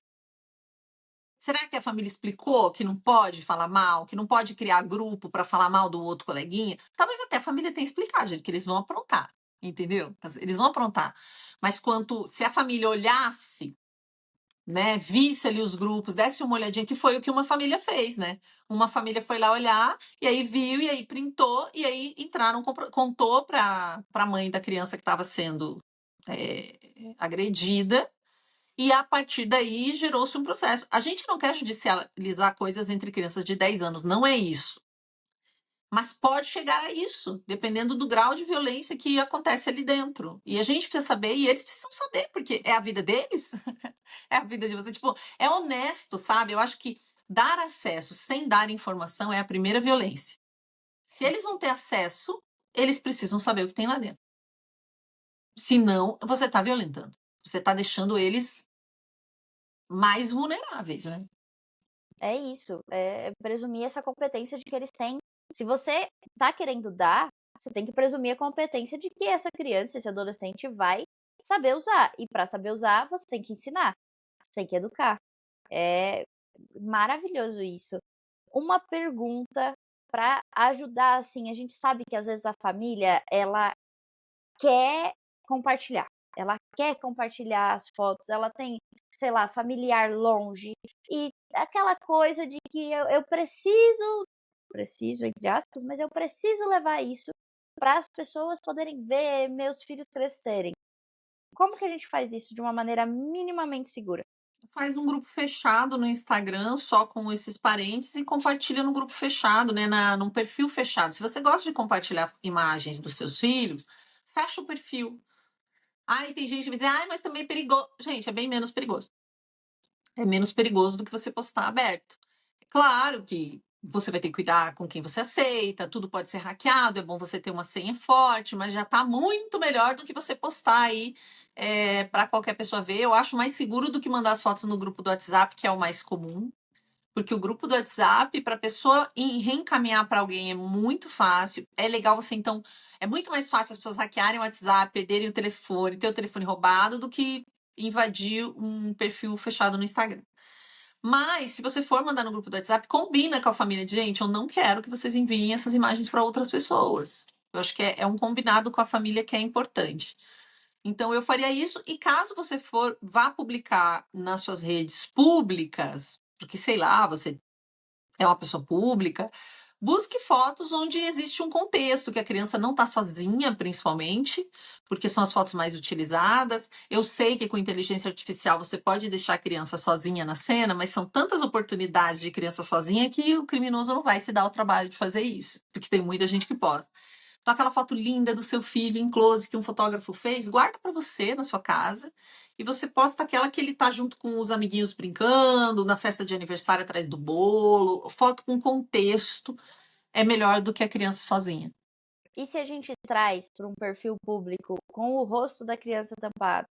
Será que a família explicou que não pode falar mal, que não pode criar grupo para falar mal do outro coleguinha? Talvez até a família tenha explicado, gente, que eles vão aprontar, entendeu? Eles vão aprontar. Mas se a família olhasse, né, visse ali os grupos, desse uma olhadinha, que foi o que uma família fez, né? Uma família foi lá olhar, e aí viu, e aí printou, e aí entraram, contou para a mãe da criança que estava sendo agredida, e a partir daí gerou-se um processo. A gente não quer judicializar coisas entre crianças de 10 anos, não é isso. Mas pode chegar a isso, dependendo do grau de violência que acontece ali dentro. E a gente precisa saber, e eles precisam saber, porque é a vida deles, é a vida de você. Tipo, é honesto, sabe? Eu acho que dar acesso sem dar informação é a primeira violência. Se eles vão ter acesso, eles precisam saber o que tem lá dentro. Senão, você está violentando. Você está deixando eles mais vulneráveis, né? É isso, presumir essa competência de que eles têm. Se você tá querendo dar, você tem que presumir a competência de que essa criança, esse adolescente vai saber usar. E para saber usar, você tem que ensinar, você tem que educar. É maravilhoso isso. Uma pergunta para ajudar, assim, a gente sabe que às vezes a família, ela quer compartilhar. Ela quer compartilhar as fotos, ela tem, sei lá, familiar longe, e aquela coisa de que eu preciso entre aspas, mas eu preciso levar isso para as pessoas poderem ver meus filhos crescerem. Como que a gente faz isso de uma maneira minimamente segura? Faz um grupo fechado no Instagram, só com esses parentes, e compartilha no grupo fechado, né? Num perfil fechado. Se você gosta de compartilhar imagens dos seus filhos, fecha o perfil. Ai, tem gente que vai dizer, ai, mas também é perigoso. Gente, é bem menos perigoso. É menos perigoso do que você postar aberto. Claro que você vai ter que cuidar com quem você aceita, tudo pode ser hackeado, é bom você ter uma senha forte, mas já está muito melhor do que você postar aí para qualquer pessoa ver. Eu acho mais seguro do que mandar as fotos no grupo do WhatsApp, que é o mais comum, porque o grupo do WhatsApp, para a pessoa reencaminhar para alguém é muito fácil. É legal você, então, é muito mais fácil as pessoas hackearem o WhatsApp, perderem o telefone, ter o telefone roubado, do que invadir um perfil fechado no Instagram. Mas, se você for mandar no grupo do WhatsApp, combina com a família de gente. Eu não quero que vocês enviem essas imagens para outras pessoas. Eu acho que é um combinado com a família que é importante. Então, eu faria isso. E caso você vá publicar nas suas redes públicas, porque sei lá, você é uma pessoa pública, busque fotos onde existe um contexto, que a criança não está sozinha, principalmente, porque são as fotos mais utilizadas. Eu sei que com inteligência artificial você pode deixar a criança sozinha na cena, mas são tantas oportunidades de criança sozinha que o criminoso não vai se dar o trabalho de fazer isso, porque tem muita gente que posta. Então, aquela foto linda do seu filho em close que um fotógrafo fez, guarda para você na sua casa, e você posta aquela que ele tá junto com os amiguinhos brincando, na festa de aniversário atrás do bolo. Foto com contexto é melhor do que a criança sozinha. E se a gente traz para um perfil público com o rosto da criança tampado?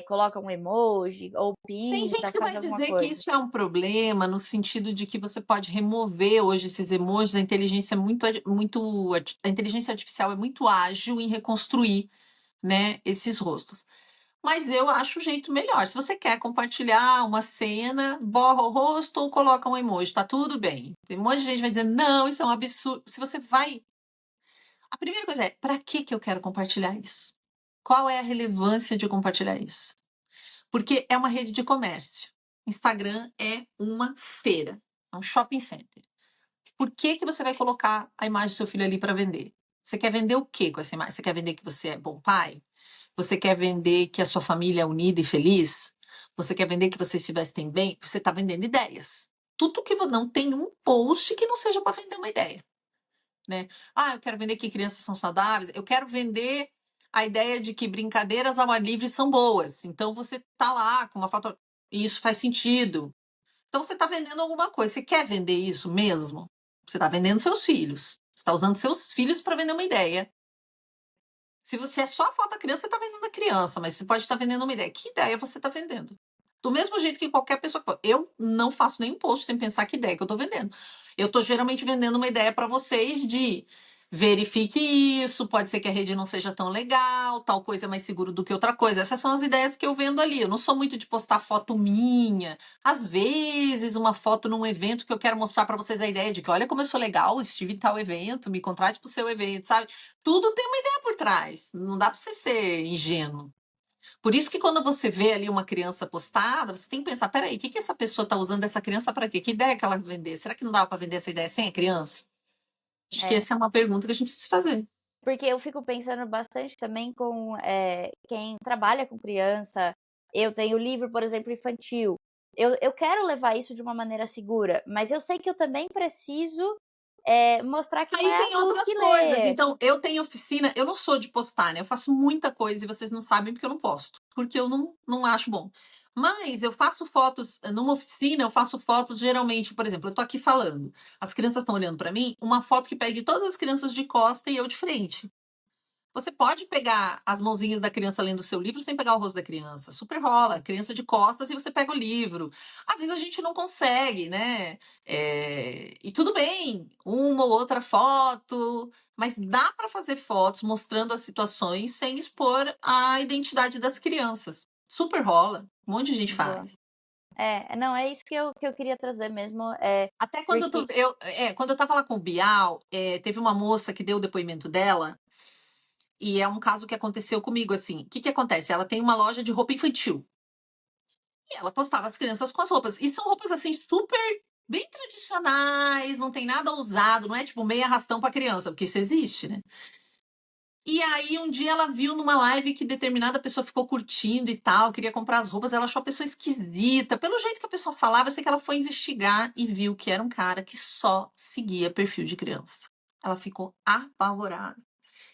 Coloca um emoji ou Tem pinta, gente que faz vai alguma dizer que coisa. isso é um problema, no sentido de que você pode remover hoje esses emojis. A inteligência a inteligência artificial é muito ágil em reconstruir, né, esses rostos. Mas eu acho o jeito melhor. Se você quer compartilhar uma cena, borra o rosto ou coloca um emoji, tá tudo bem. Tem um monte de gente que vai dizer, não, isso é um absurdo. Se você vai. A primeira coisa é, para que eu quero compartilhar isso? Qual é a relevância de compartilhar isso? Porque é uma rede de comércio. Instagram é uma feira, é um shopping center. Por que você vai colocar a imagem do seu filho ali para vender? Você quer vender o quê com essa imagem? Você quer vender que você é bom pai? Você quer vender que a sua família é unida e feliz? Você quer vender que vocês se vestem bem? Você está vendendo ideias. Tudo que não tem um post que não seja para vender uma ideia, né? Ah, eu quero vender que crianças são saudáveis. Eu quero vender a ideia de que brincadeiras ao ar livre são boas. Então você tá lá com uma foto e isso faz sentido. Então você está vendendo alguma coisa. Você quer vender isso mesmo? Você está vendendo seus filhos. Você está usando seus filhos para vender uma ideia. Se você é só a foto da criança, você está vendendo a criança, mas você pode estar vendendo uma ideia. Que ideia você está vendendo? Do mesmo jeito que qualquer pessoa. Eu não faço nenhum post sem pensar que ideia que eu estou vendendo. Eu estou geralmente vendendo uma ideia para vocês de verifique isso, pode ser que a rede não seja tão legal, tal coisa é mais seguro do que outra coisa. Essas são as ideias que eu vendo ali. Eu não sou muito de postar foto minha. Às vezes, uma foto num evento que eu quero mostrar para vocês a ideia de que olha como eu sou legal, estive em tal evento, me contrate para o seu evento, sabe? Tudo tem uma ideia por trás. Não dá para você ser ingênuo. Por isso que quando você vê ali uma criança postada, você tem que pensar, peraí, o que essa pessoa está usando essa criança para quê? Que ideia que ela vai vender? Será que não dava para vender essa ideia sem a criança? Acho que É. essa é uma pergunta que a gente precisa fazer. Porque eu fico pensando bastante também com quem trabalha com criança. Eu tenho livro, por exemplo, infantil. Eu quero levar isso de uma maneira segura, mas eu sei que eu também preciso mostrar que não Aí é tem adulto outras que coisas. lê. Então, eu tenho oficina, eu não sou de postar, né? Eu faço muita coisa e vocês não sabem porque eu não posto, porque eu não acho bom. Mas eu faço fotos numa oficina, eu faço fotos geralmente, por exemplo, eu tô aqui falando, as crianças estão olhando para mim, uma foto que pegue todas as crianças de costa e eu de frente. Você pode pegar as mãozinhas da criança lendo o seu livro sem pegar o rosto da criança. Super rola. Criança de costas e você pega o livro. Às vezes a gente não consegue, né? E tudo bem, uma ou outra foto, mas dá para fazer fotos mostrando as situações sem expor a identidade das crianças. Super rola. Um monte de gente Boa. faz. Não, é isso que eu queria trazer mesmo, Até quando porque quando eu tava lá com o Bial, teve uma moça que deu o depoimento dela. E é um caso que aconteceu comigo, assim. O que que acontece? Ela tem uma loja de roupa infantil. E ela postava as crianças com as roupas. E são roupas, assim, super bem tradicionais, não tem nada ousado, não é tipo meia arrastão para criança, porque isso existe, né? E aí, um dia ela viu numa live que determinada pessoa ficou curtindo e tal, queria comprar as roupas, ela achou a pessoa esquisita. Pelo jeito que a pessoa falava, eu sei que ela foi investigar e viu que era um cara que só seguia perfil de criança. Ela ficou apavorada.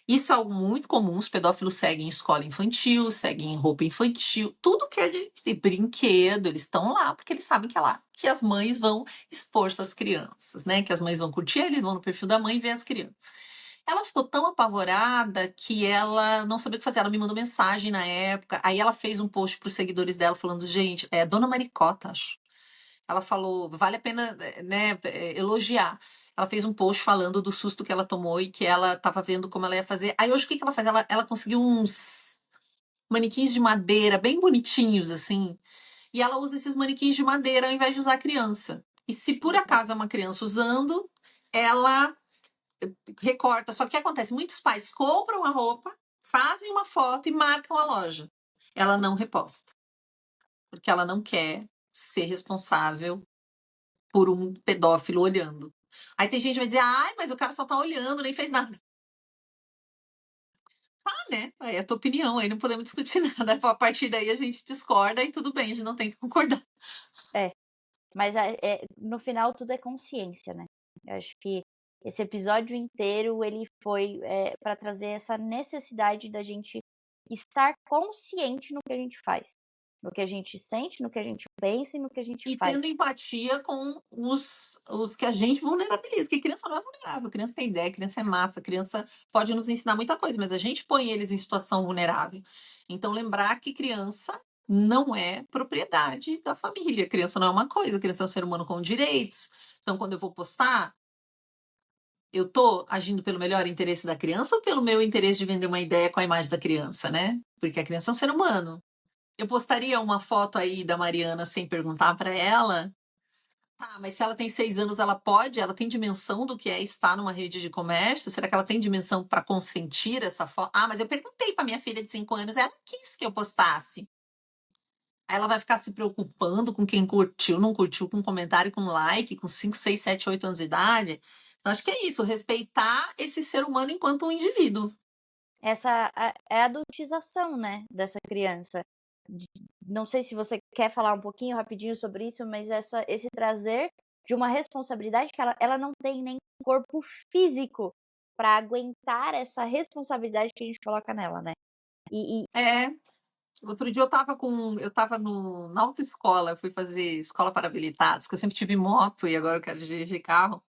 Isso é algo muito comum, os pedófilos seguem em escola infantil, seguem em roupa infantil, tudo que é de brinquedo, eles estão lá porque eles sabem que é lá que as mães vão expor suas crianças, né? Que as mães vão curtir, eles vão no perfil da mãe e ver as crianças. Ela ficou tão apavorada que ela não sabia o que fazer. Ela me mandou mensagem na época. Aí ela fez um post para os seguidores dela falando: gente, é Dona Maricota, acho. Ela falou, vale a pena, né, elogiar. Ela fez um post falando do susto que ela tomou e que ela estava vendo como ela ia fazer. Aí hoje o que que ela faz? Ela conseguiu uns manequins de madeira bem bonitinhos, assim. E ela usa esses manequins de madeira ao invés de usar a criança. E se por acaso é uma criança usando, ela recorta. Só que o que acontece? Muitos pais compram a roupa, fazem uma foto e marcam a loja. Ela não reposta, porque ela não quer ser responsável por um pedófilo olhando. Aí tem gente que vai dizer, ai, mas o cara só tá olhando, nem fez nada. Ah, né? Aí é a tua opinião, aí não podemos discutir nada. A partir daí a gente discorda e tudo bem, a gente não tem que concordar. é, mas no final tudo é consciência, né. Eu acho que esse episódio inteiro ele foi, pra trazer essa necessidade da gente estar consciente no que a gente faz, no que a gente sente, no que a gente pensa e no que a gente E faz. tendo empatia com os que a gente vulnerabiliza, porque criança não é vulnerável, criança tem ideia, criança é massa, criança pode nos ensinar muita coisa, mas a gente põe eles em situação vulnerável. Então, lembrar que criança não é propriedade da família, criança não é uma coisa, criança é um ser humano com direitos. Então, quando eu vou postar, eu tô agindo pelo melhor interesse da criança ou pelo meu interesse de vender uma ideia com a imagem da criança, né? Porque a criança é um ser humano. Eu postaria uma foto aí da Mariana sem perguntar para ela. Tá, mas se ela tem 6 anos, ela pode? Ela tem dimensão do que é estar numa rede de comércio? Será que ela tem dimensão para consentir essa foto? Ah, mas eu perguntei para minha filha de 5 anos, ela quis que eu postasse. Aí ela vai ficar se preocupando com quem curtiu, não curtiu, com comentário, com like, com 5, 6, 7, 8 anos de idade. Então, acho que é isso, respeitar esse ser humano enquanto um indivíduo. É a adultização, né, dessa criança. De Não sei se você quer falar um pouquinho rapidinho sobre isso, mas esse trazer de uma responsabilidade que ela não tem nem corpo físico para aguentar essa responsabilidade que a gente coloca nela, né. E É, outro dia eu tava na autoescola, eu fui fazer escola para habilitados, que eu sempre tive moto e agora eu quero dirigir carro.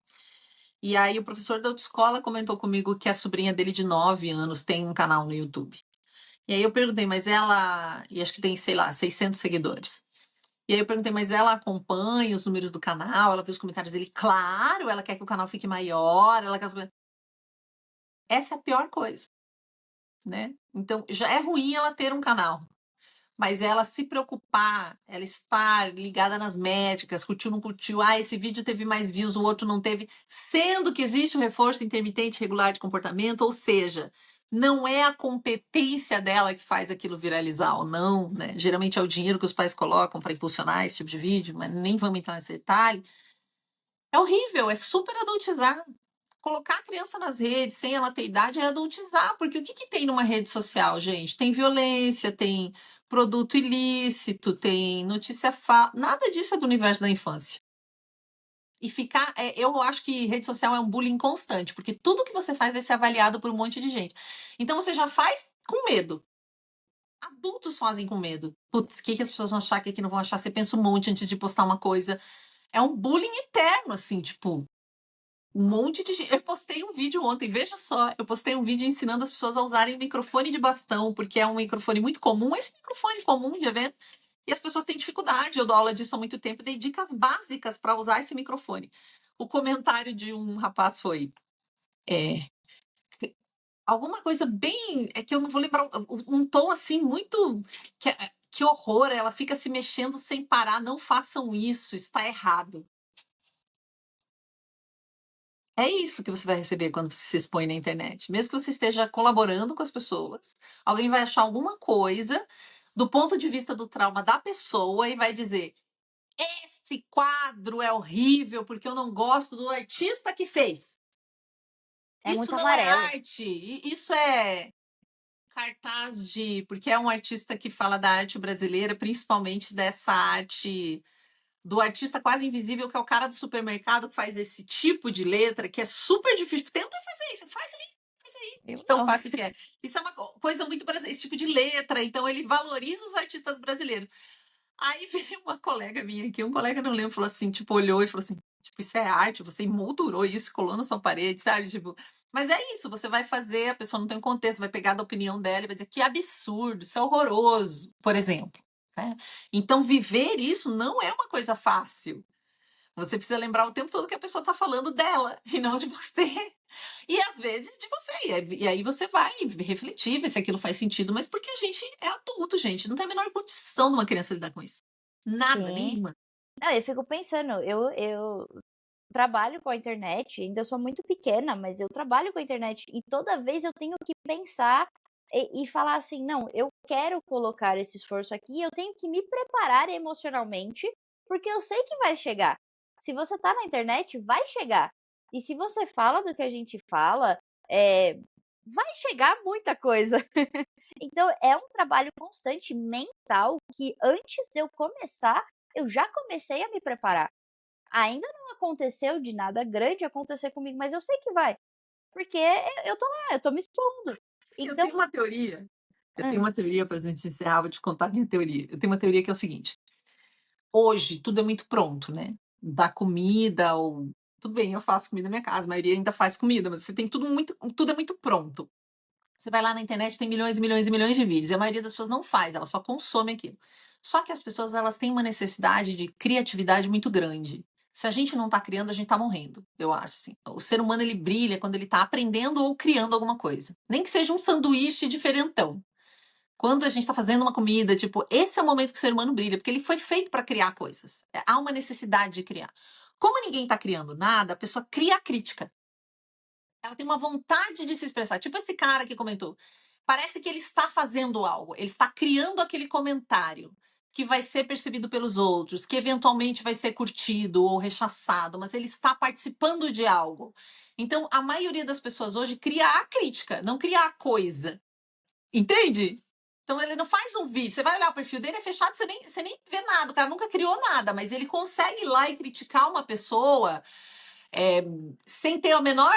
E aí o professor da autoescola comentou comigo que a sobrinha dele de 9 anos tem um canal no YouTube. E aí eu perguntei, mas ela, e acho que tem, sei lá, 600 seguidores. E aí eu perguntei, mas ela acompanha os números do canal, ela vê os comentários dele? Claro, ela quer que o canal fique maior, ela quer... Essa é a pior coisa, né? Então, já é ruim ela ter um canal, mas ela se preocupar, ela estar ligada nas métricas, curtiu, não curtiu, esse vídeo teve mais views, o outro não teve, sendo que existe o reforço intermitente regular de comportamento, ou seja, não é a competência dela que faz aquilo viralizar ou não, né? Geralmente é o dinheiro que os pais colocam para impulsionar esse tipo de vídeo, mas nem vamos entrar nesse detalhe. É horrível, é super adultizar. Colocar a criança nas redes sem ela ter idade é adultizar, porque o que, que tem numa rede social, gente? Tem violência, tem produto ilícito, tem notícia falsa, nada disso é do universo da infância. E ficar, eu acho que rede social é um bullying constante, porque tudo que você faz vai ser avaliado por um monte de gente. Então você já faz com medo. Adultos fazem com medo. Putz, o que, que as pessoas vão achar, o que, que não vão achar? Você pensa um monte antes de postar uma coisa. É um bullying eterno, assim, tipo, um monte de gente. Eu postei um vídeo ontem, veja só. Eu postei um vídeo ensinando as pessoas a usarem microfone de bastão, porque é um microfone muito comum, esse microfone comum de evento. E as pessoas têm dificuldade. Eu dou aula disso há muito tempo, dei dicas básicas para usar esse microfone. O comentário de um rapaz foi. É, alguma coisa bem. É que eu não vou lembrar. Um tom assim muito. Que horror, ela fica se mexendo sem parar. Não façam isso, está errado. É isso que você vai receber quando você se expõe na internet. Mesmo que você esteja colaborando com as pessoas, alguém vai achar alguma coisa do ponto de vista do trauma da pessoa e vai dizer: esse quadro é horrível porque eu não gosto do artista que fez. É Isso muito não é amarelo. arte, isso é cartaz de. Porque é um artista que fala da arte brasileira, principalmente dessa arte do artista quase invisível, que é o cara do supermercado que faz esse tipo de letra, que é super difícil. Tenta fazer isso, faz aí, Eu de tão não. fácil que é. Isso é uma coisa muito brasileira, esse tipo de letra, então ele valoriza os artistas brasileiros. Aí veio uma colega minha aqui, um colega, não lembro, falou assim, tipo, olhou e falou assim, tipo, isso é arte, você emoldurou isso, colou na sua parede, sabe? Tipo, mas é isso, você vai fazer, a pessoa não tem um contexto, vai pegar da opinião dela e vai dizer que absurdo, isso é horroroso, por exemplo. Né? Então, viver isso não é uma coisa fácil. Você precisa lembrar o tempo todo que a pessoa está falando dela e não de você. E às vezes de você. E aí você vai refletir, ver se aquilo faz sentido, mas porque a gente é adulto, gente. Não tem a menor condição de uma criança lidar com isso. Nada, Sim. nenhuma. Não, eu fico pensando, eu trabalho com a internet, ainda sou muito pequena, mas eu trabalho com a internet e toda vez eu tenho que pensar e falar assim: "Não, eu quero colocar esse esforço aqui, eu tenho que me preparar emocionalmente, porque eu sei que vai chegar". Se você tá na internet, vai chegar. E se você fala do que a gente fala, vai chegar muita coisa. Então é um trabalho constante mental que antes de eu começar, eu já comecei a me preparar. Ainda não aconteceu de nada grande acontecer comigo, mas eu sei que vai, porque eu tô lá, eu tô me expondo. Eu Então tenho uma teoria. Eu hã, tenho uma teoria para a gente encerrar, vou te contar a minha teoria. Eu tenho uma teoria que é o seguinte: hoje tudo é muito pronto, né? Da comida, ou. Tudo bem, eu faço comida na minha casa, a maioria ainda faz comida, mas você tem tudo é muito pronto. Você vai lá na internet, tem milhões e milhões e milhões de vídeos, e a maioria das pessoas não faz, elas só consomem aquilo. Só que as pessoas, elas têm uma necessidade de criatividade muito grande. Se a gente não está criando, a gente está morrendo, eu acho, assim. O ser humano, ele brilha quando ele está aprendendo ou criando alguma coisa. Nem que seja um sanduíche diferentão. Quando a gente está fazendo uma comida, tipo, esse é o momento que o ser humano brilha, porque ele foi feito para criar coisas. Há uma necessidade de criar. Como ninguém está criando nada, a pessoa cria a crítica. Ela tem uma vontade de se expressar. Tipo esse cara que comentou. Parece que ele está fazendo algo, ele está criando aquele comentário que vai ser percebido pelos outros, que eventualmente vai ser curtido ou rechaçado, mas ele está participando de algo. Então, a maioria das pessoas hoje cria a crítica, não cria a coisa. Entende? Então, ele não faz um vídeo. Você vai olhar o perfil dele, é fechado, você nem vê nada. O cara nunca criou nada, mas ele consegue ir lá e criticar uma pessoa é, sem ter a menor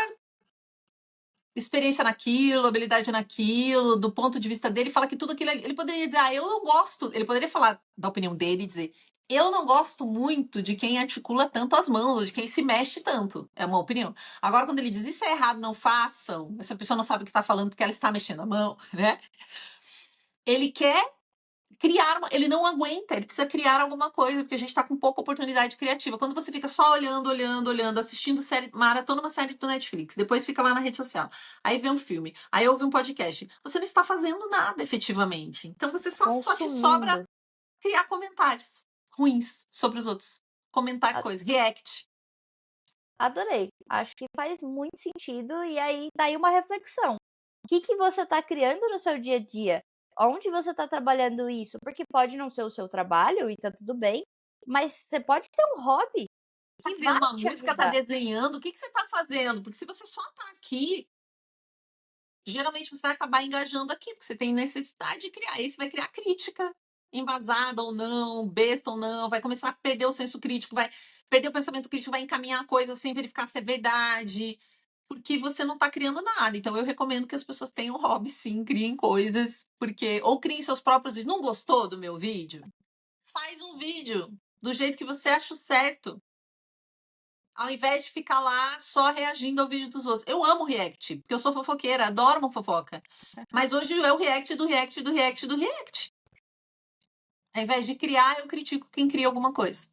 experiência naquilo, habilidade naquilo, do ponto de vista dele, fala que tudo aquilo ele poderia dizer, eu não gosto, ele poderia falar da opinião dele e dizer, eu não gosto muito de quem articula tanto as mãos, ou de quem se mexe tanto. É uma opinião. Agora, quando ele diz isso é errado, não façam, essa pessoa não sabe o que está falando porque ela está mexendo a mão, né? Ele quer ele não aguenta, ele precisa criar alguma coisa, porque a gente tá com pouca oportunidade criativa. Quando você fica só olhando, assistindo série, maratona uma série do Netflix, depois fica lá na rede social, aí vê um filme, aí ouve um podcast, você não está fazendo nada efetivamente. Então você só te sobra Consumindo. criar comentários ruins sobre os outros. Comentar A coisas, react. Adorei. Acho que faz muito sentido e aí tá aí uma reflexão. O que você está criando no seu dia a dia? Onde você está trabalhando isso? Porque pode não ser o seu trabalho e tá tudo bem, mas você pode ter um hobby Tá que vai criando uma te música, tá ajudar. desenhando, o que você tá fazendo? Porque se você só tá aqui, geralmente você vai acabar engajando aqui, porque você tem necessidade de criar. Aí você vai criar crítica, embasada ou não, besta ou não, vai começar a perder o senso crítico, vai perder o pensamento crítico, vai encaminhar a coisa sem verificar se é verdade, porque você não tá criando nada. Então eu recomendo que as pessoas tenham hobby, sim, criem coisas, porque ou criem seus próprios vídeos. Não gostou do meu vídeo? Faz um vídeo do jeito que você acha certo. Ao invés de ficar lá só reagindo ao vídeo dos outros. Eu amo react, porque eu sou fofoqueira, adoro uma fofoca. Mas hoje é o react do react do react do react. Ao invés de criar, eu critico quem cria alguma coisa.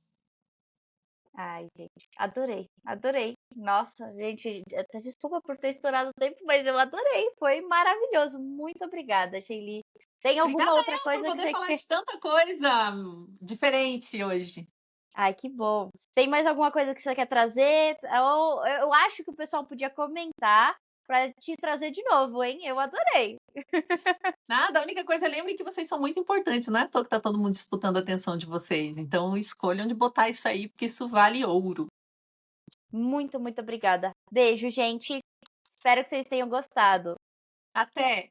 Ai, gente, adorei, adorei. Nossa, gente, até desculpa por ter estourado o tempo, mas eu adorei. Foi maravilhoso. Muito obrigada, Sheili. Tem alguma Obrigada outra eu por coisa que poder você falar quer? de tanta coisa diferente hoje. Ai, que bom. Tem mais alguma coisa que você quer trazer? Eu acho que o pessoal podia comentar para te trazer de novo, hein? Eu adorei. Nada, a única coisa, lembre que vocês são muito importantes, não é à toa que tá todo mundo disputando a atenção de vocês. Então escolham onde botar isso aí, porque isso vale ouro. Muito, muito obrigada. Beijo, gente. Espero que vocês tenham gostado. Até!